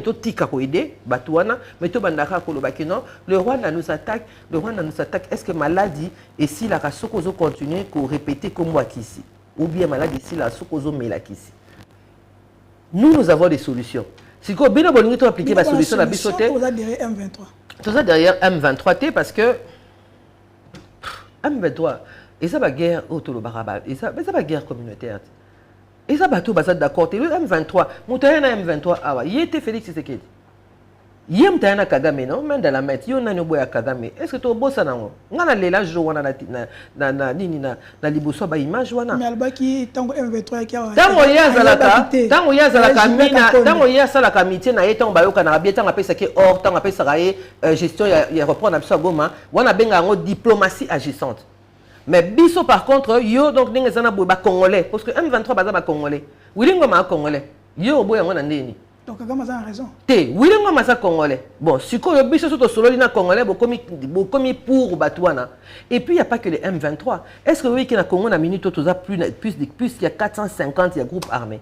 le Rwanda nous attaque, est-ce que maladie, et si la race continue à répéter comme moi ici? Ou bien maladie ici, la soukozo melakisi. Nous avons des solutions. Si vous avez appliqué la solution à Bissoté, vous êtes derrière M23. Vous êtes derrière M23 parce que M23, et ça va guerre autour de Barabal, et ça va guerre communautaire. Et ça va tout basé d'accord. Le M23, Moutayana M23, il était Félix Tshisekedi. Yem tayana Kagame non même dans la mette yo nani boya Kagame est-ce que to bossa nango ngana lela jo wana na nini na liboso ba image wana mais albaki tango M23 ki tango yazalaka mina tango yazalaka mitie na yetango bayoka na bien tango apesa ke or tango apesa kaye gestion ya reprendre biso Goma wana benga ngo diplomatie agissante mais biso par contre yo donc ndenge zana boya congolais parce que M23 baza ba congolais wilingo ma congolais yo boya ngona ndeni. Donc Kagame a raison. Oui, on a congolais. Bon, si on a besoin de solo congolais, commis pour Batouana. Et puis il n'y a pas que les M23. Est-ce que vous voyez que le Congo a minute plus il y a 450 groupes armés.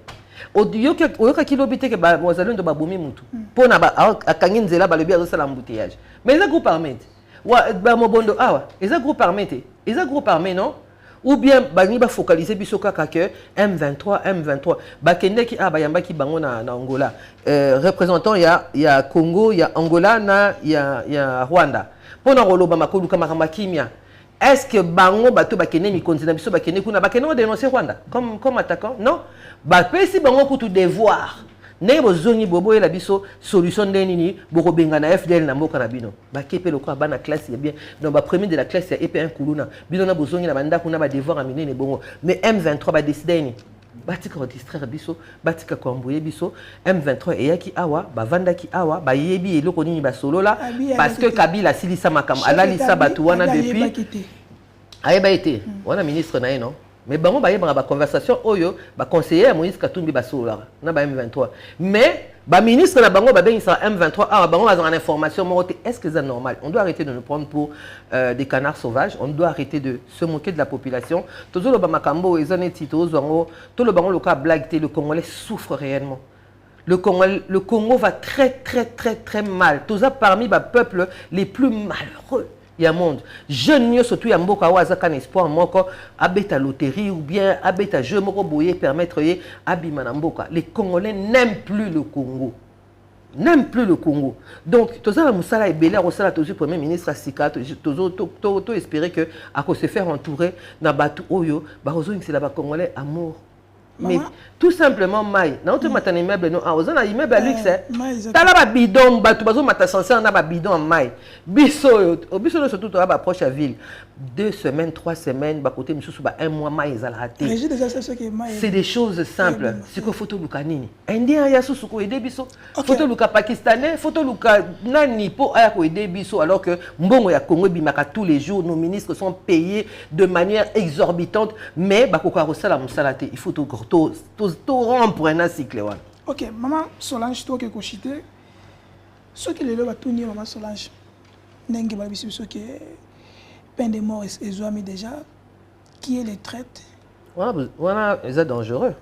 Il y a qui l'obité que Mozalun de Baboumi Moutou. Pour à Kanginzela balobia de l'embouteillage. Mais les groupes armés. Ils ont groupe armé. Ils ont groupe armé non. ou bien bangi ba focaliser biso kaka que M23 bakende ki bayamba ki bango na Angola représentant ya Congo, ya Angola na ya Rwanda pona roloba makolu kama kimia. Est-ce que bango bato bakende mi kontina biso bakende kuna bakende dénoncer Rwanda comme attaquant? Non, ba pesi bango kutu devoir ne bozongi bobo la biso solution ndenini boko benga na FDL na mboka na bino bakepe lokwa bana classe ya bien donc ba premier de la classe ya EP1 kuluna bino na bozongi na banda kuna ba devoir a menene bongo mais M23 ba décider ni batika distraire biso batika ko embrouiller biso M23 eyaki awa bavanda ki awa bayebi eloko nini ba solola parce que Kabila silisa makam alalisa batu wana depuis ayeba été wana ministre na non mais bango bayeba ba conversation oyo ba conseiller Moïse Katumbi ba solola na ba M23 mais ba ministre na bango ba bengisa M23 awa bango bazanga une information moté est-ce que c'est normal? On doit arrêter de nous prendre pour des canards sauvages, on doit arrêter de se moquer de la population. Toujours le Bamakambo et Zaneti tout le bango local blague le Congolais souffre réellement. Le Congo va très mal. Tout ça parmi les peuples les plus malheureux. Il y a monde. Jeunes surtout il y a beaucoup de espoir moko abeta loterie ou bien abeta jeu moko boyer permettre abimanamboka. Les Congolais n'aiment plus le Congo. N'aime plus le Congo. Donc, tout ça, Moussala et Bela, Rossala, tout le premier ministre Asika, tout espérer que, à cause de se faire entourer, dans Batou Oyo, Barozo, c'est là-bas Congolais, amour. Mais tout simplement, Maï, dans notre matin immeuble, nous avons un immeuble à luxe. T'as là bidon, Batou, Bazo, matin censé, on a bidon en Maï. Bisso, surtout, tu as approché la ville. 2 semaines, 3 semaines, côté un mois, Maï, ils ont raté. C'est des choses simples. C'est que photo Lukanini. Indien, il y a sous quoi aider Bisso. Photo Luka pakistanais, photo Luka Nani, pour aider Bisso, alors que Mbongo ya Congo Bimaka tous les jours, nos ministres sont payés de manière exorbitante. Mais, Bakoka Rossala, Moussalate, il faut tout rompre un cycle. Ok, maman Solange, toi qui es cochité, ce qui est là, tout ni maman Solange, n'engue pas bisou ce qui est peine de mort et zoami déjà, qui est les traites. Voilà, c'est dangereux.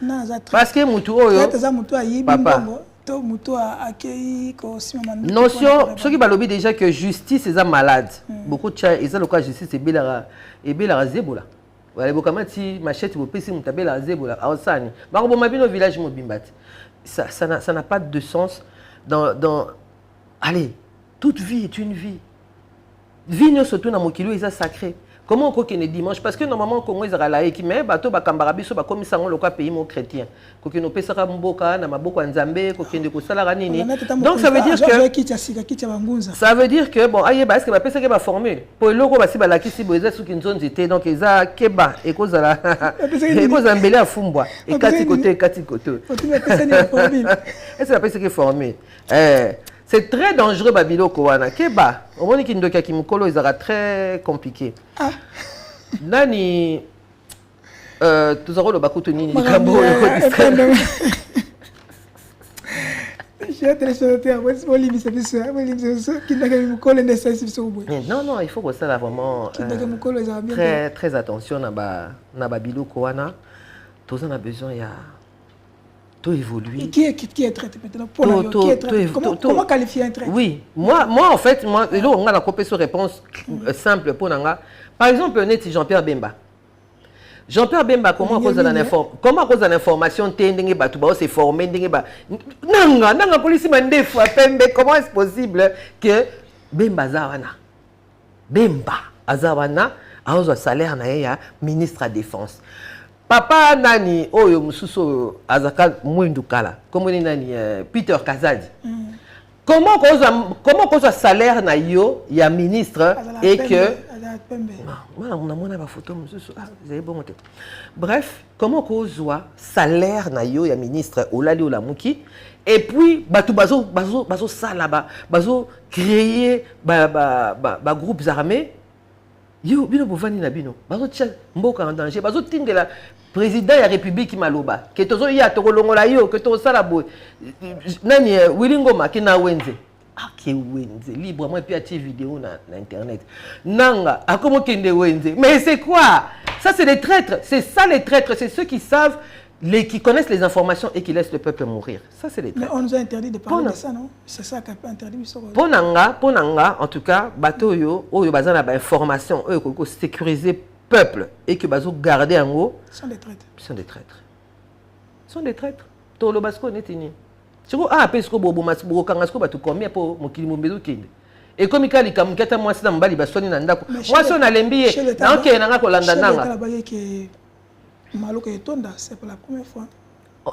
Non, parce que Moutou, papa. Notion, ceux qui balobent déjà que justice est malade. Beaucoup de gens, ils ont le cas justice et Bélara Zebola. Voilà, si machette vous pèsez moutabé la Zebola, à Osani. Marobo Mabino village Mobimbat. Ça n'a pas de sens dans. Allez, toute vie est une vie. Vie surtout dans mon kilo, ils sont sacrés. Comment on croit qu'il est dimanche? Parce que normalement, Congo, ils ont la équipe, mais bateau, bakambarabiso, comme ça, on le pays mon chrétien. Qu'on ne peut pas mboka, na maboko nzambe, qu'on ne peut pas la ranini. Donc ça veut dire que ça veut dire que bon, aïe, est-ce que ma personne va former pour le logo, si la kisi boza sous une zone d'été, donc ils a keba et cause la et cause embellé à Fumbwa et kati côté. Est-ce que la personne qui est formée? C'est très dangereux, Babilo Kowana. Keba, au moment où il y a qui mukolo, ils sera très compliqué. Nani, tout ça, le bakuto ni kambo, non, il faut que ça là vraiment très attention na Babilo Kowana. Tout ça on a besoin il y a tout évoluer. Qui est traité maintenant? Comment qualifier un traité? Oui, moi en fait, on a la compétition réponse simple pour Nanga. Par exemple, on est Jean-Pierre Bemba. Jean-Pierre Bemba, comment cause de l'information tendenge ba tuba se former ndenge ba nanga police mande fois pembe, comment est-ce possible que Bemba Azawana a un salaire na ya ministre à défense. Papa nani oyo mususo azaka mwindukala comme nani Peter Kazadi. Comment cause salaire na yo ya ministre et que on a mon photo mususo bon. Bref, comment cause salaire na yo ya ministre olali olamuki et puis batu bazo sala bazo créer ba groupes armés. Yo bino bovani na bino bazo tia mboka en danger bazo tindela président de la République maloba que tozo ya tokolongola yo que to sala boy nani Wilingoma ki na wenze ke wenze libre moi puis atie vidéo na internet nanga akomo kende wenze mais c'est quoi ça? C'est les traîtres, c'est ça les traîtres, c'est ceux qui savent qui connaissent les informations et qui laissent le peuple mourir. Ça, c'est les traîtres. Mais on nous a interdit de parler de ça, non? C'est ça qui a interdit. Ponanga, en tout cas, bateau yo bazana ba information sécurisé peuple et que bazo garder en haut, sont des traîtres. Sont des traîtres. Sont des traîtres. Tolo basko netini. Siko pesko bobo masbo kangasko batu combien pour mokili mombezo kinde. Et comme il y a un mois de mbali basoni na ndako. Moi son alembi na OK na ngako landa nanga. C'est pour la première fois.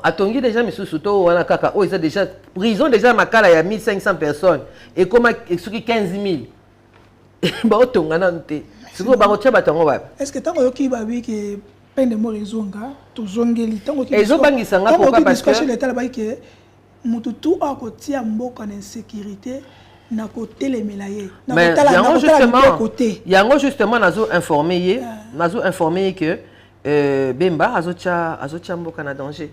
Atongi déjà monsieur Soto wana kaka ils ont déjà prison déjà makala ya 1500 personnes et comme soki 15000. Ba otonga nante. Siko ba rocha batango ba. Est-ce que tango yoki ba bi que peine de mort ezonga to zongeli tango ki. Ezobangisa nga pourquoi parce que l'état ba que mutu tout a kotia mboka na insécurité. Mais yango justement nazo informé que Bemba azotia mboka na danger.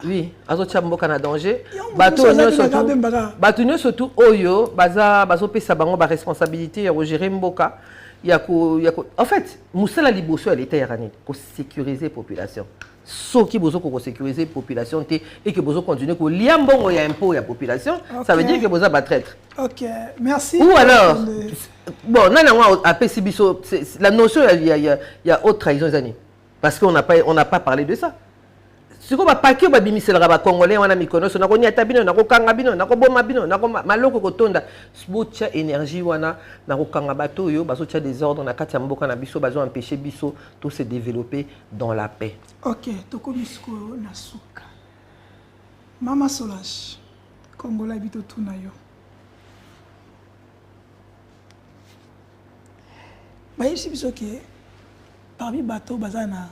Oui, azotia mboka na danger. Bato surtout oyo bazo pesa bango ba responsabilité ya gérer mboka. En fait, musala liboso elle était yarani ko sécuriser population. Sauf qui besoin qu'on sécuriser la population et que besoin continuer que liambongo ya impôt ya population, ça veut dire que besoin va traître. OK, merci. Ou alors bon, la notion il y a autre trahison années parce qu'on n'a pas parlé de ça. Ce qu'on va pas que ba bimisela ba congolais wana mikono so na ko niata bino na ko kanga bino na ko boma bino na ko maloko ko tonda bocha énergie wana na ko kanga bato yo baso tia désordre na kati ya mboka na biso bazo empêcher biso tout se développer dans la paix. OK, toko bisko na suka. Mama Solange Congolais bito tuna yo. Ba yesi biso ke parmi bato bazana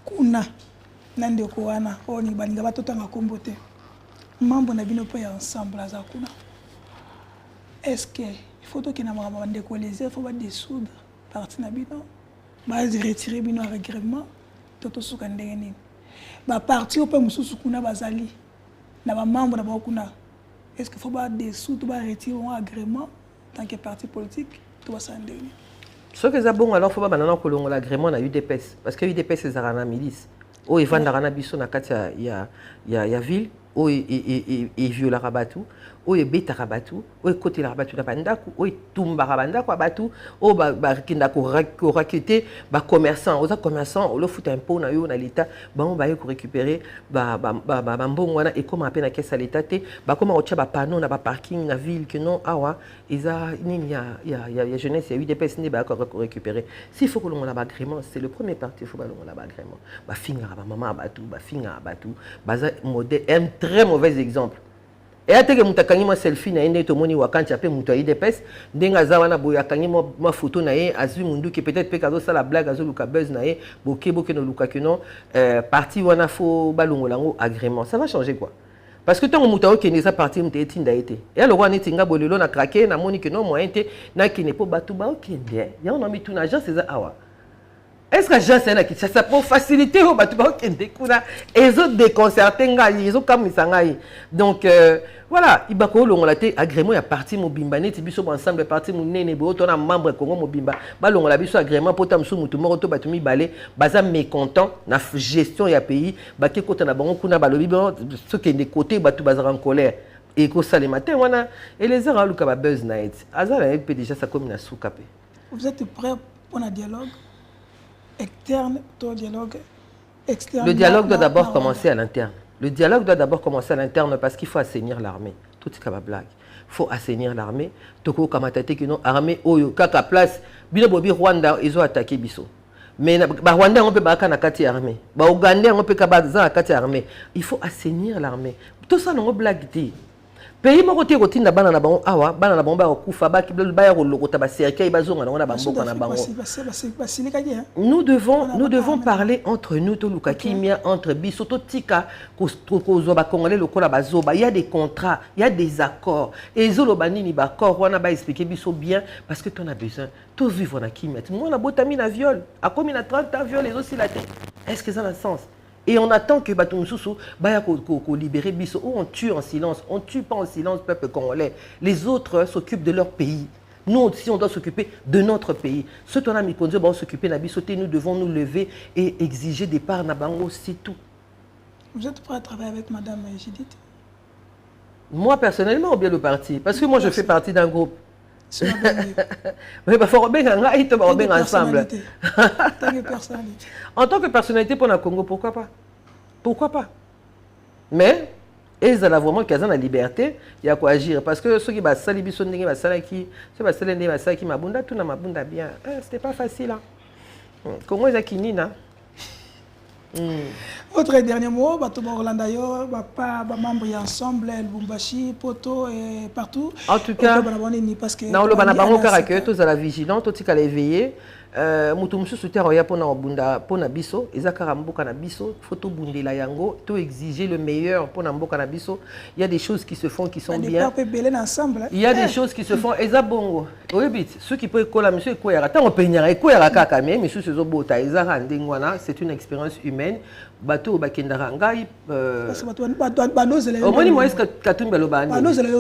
kuna nande ko wana oni balinga batotanga kombo te mambo na bino pe ensemble aza kuna. Est-ce que il faut que na mama bande ko les faut ba dissoudre parti na bino ba retirer bino agrément toto suka ndenge nini ba parti o pe mususu kuna bazali na ba mambo na ba kuna. Est-ce qu'il faut ba dissoudre ba retirer un agrément tant que parti politique to ba sandeni. Ce que ça bon alors faut pas banana ko longo l'agrément na UDPS parce que UDPS c'est zarana milice o Ivan darana biso na kati ya ville o et viola rabatu o e beta rabatu o e côté la rabatu na bandaku o e tumba rabanda kwa batu o ba kinda ko raqueter ba commerçant aux commerçants o le fout un pot na yo na l'état ba on ba ko récupérer ba mbongo wana et comme appena caisse à l'état té ba comment o tia ba panneau na ba parking na ville que non awa isa nini ya jeunesse ya UDPS ne ba ko récupérer s'il faut que l'on a ba agrément c'est le premier parti faut ba l'on a ba agrément ba finga ba maman batu ba finga batu baza modèle un très mauvais exemple. Et à teke mutakangi ma selfie na ende to moni wakanti ape muto IDPS ndenga za wana boya kangi ma photo na ye azui mundu ki peut-être pe kazo sala blague azo luka buzz na ye boke no luka que non parti wana fo balongo lango agrément ça va changer quoi parce que tant muto okende sa parti muto etinda été et alors wana tinga bolelo na craquer na moni que non moyen te na kine po batu ba okende ya on a mis tout na agence ça awa. Est-ce que j'ai un qui ça pour faciliter au bateau qui découvre et ils ont déconcerté ils ont comme ça donc voilà il bako longo la té agrément ya parti mobimba neti biso ensemble parti mon nene bo to na membre Congo mobimba ba longo la biso agrément pour tam sou mutu moko to batumi balé baza mécontent na gestion ya pays ba ke kota na bango kuna balobi bon ce qui est des côtés batu baza en colère et ko ça les matins wana et les heures aluka ba buzz night azala peut déjà ça comme na souka. Vous êtes prêts pour un dialogue externe, ton dialogue externe? Le dialogue doit d'abord commencer à l'interne. Le dialogue doit d'abord commencer à l'interne parce qu'il faut assainir l'armée. Tout est comme blague. Il faut assainir l'armée. Toko kamatate que non armée oyo kaka place. Bino bobi Rwanda ils ont attaqué biso. Mais ba Rwanda on peut ba kana kati armée. Ba Ougandais on peut kabaza kati armée. Il faut assainir l'armée. Tout ça non blague dit. Pays mo côté routine na bana na bango awa bana na bango ba kufa ba ki ba ya kolokota ba cercueil bazonga na bango na bango. Nous devons parler entre nous to lukakimia entre biso to tika ko zo ba congolais lokola bazoba il y a des contrats il y a des accords et zolo banini ba accord wana ba expliquer biso bien parce que tu en as besoin to vivre na kimia moi na botami na viol a combien na 30 ans viol les aussi la tête est-ce que ça a un sens? Et on attend que Batumsusu libérer Bisso. On tue en silence. On ne tue pas en silence le peuple congolais. Les autres s'occupent de leur pays. Nous aussi, on doit s'occuper de notre pays. Ceux qui ont mis Konzo vont s'occuper de Bisso. Nous devons nous lever et exiger des parts Nabango, c'est tout. Vous êtes prêt à travailler avec Madame Judith? Moi, personnellement, ou bien le parti? Parce que moi, je fais partie d'un groupe. Mais il faut bien ensemble. En tant que personnalité pour le Congo, pourquoi pas? Pourquoi pas? Mais ils ont vraiment qu'ils ont la liberté, il y a quoi agir. Parce que ceux qui ont sali bisondé, qui mabunda, tout na mabunda bien. C'était pas facile. Congo est à Kinina. Votre dernier mot, Orlando, membre ensemble, Lubumbashi, Poto et partout. En tout cas, dans le Banabango Karaké, tous à la vigilance, tous à l'éveiller. Mutumsu soutien roya pona biso, ezakara mboka na biso, photo bundela yango, to exiger le meilleur pona mboka na biso. Il y a des choses qui se font qui sont bien. Il y a des choses qui se font ezabongo. Oyebit, ceux qui peuvent coller monsieur Koyara, tant on peignera Koyara kaka mais monsieur sezo bota ezara ndengwana, c'est une expérience humaine. Bateau bakendara ngai au moins moi est-ce que katumba lobani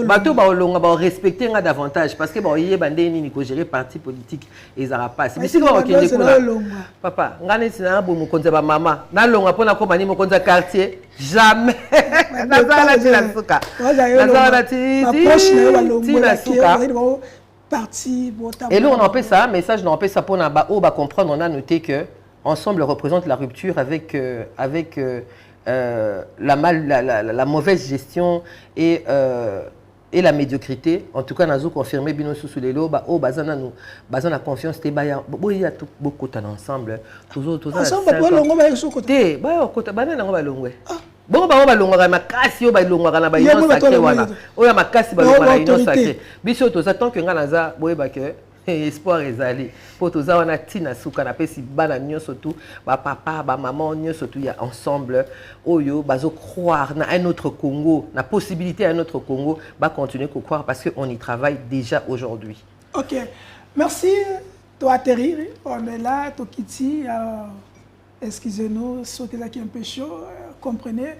bateau ba olonga ba respecter nga davantage parce que ba yé bandé ni ko gérer parti politique ezara passe mais si ko bakende kula papa ngane sina bo mokonza ba mama na longa pona ko bani mokonza quartier jamais nazala tila suka nazala tila suka parti et nous on en fait ça message on fait ça pour na ba o ba comprendre on a noté que ensemble représente la rupture avec la mauvaise gestion et la médiocrité. En tout cas, nous avons confirmé bino sous les lots, oh bazana nous, bazana confiance te baya, il y a tout beaucoup ensemble. Toujours ensemble, bah longo ba sur côté. Bah côté banana ngo ba longwe. Bon ba longo ma kasi yo ba longo na ba ino sacré wana. O ya makasi ba longo na ino sacré. Biso to attend que ngana za boyeba que espoir ezali po toza wana tina suka na pesi bana nyonso tout ba papa ba maman nyonso tout ya ensemble oyo bazo croire na un autre Congo, na possibilité à un autre Congo, ba continuer à croire parce que on y travaille déjà aujourd'hui. OK. Merci to atterrir, on est là to kiti excusez-nous ceux qui sont un peu chaud, comprenez.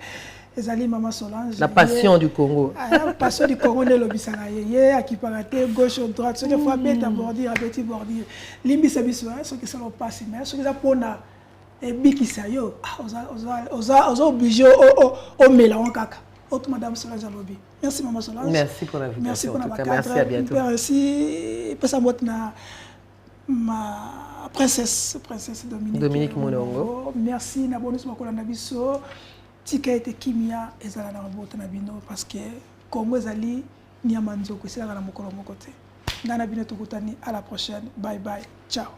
Ezali Maman Solange. La passion du Congo. La passion du Congo ne l'obisana yé à qui paraté gauche ou droite ceux qui font bête à bordir à petit bordir limbi sabiso ceux qui sont pas si mais ceux qui sont pona et biki sayo oza obligé au mélange kaka. Autre Madame Solange Alobi. Merci Maman Solange. Merci pour l'invitation. Merci pour la merci à bientôt. Merci pour sa na ma princesse Dominique Monongo. Merci na bonus makolanda biso. Tika ete kimia ezala na boto na bino parce que Congo ezali ni amanzoko esala na mokolo moko te. Ngana bino tukutani à la prochaine. Bye bye. Ciao.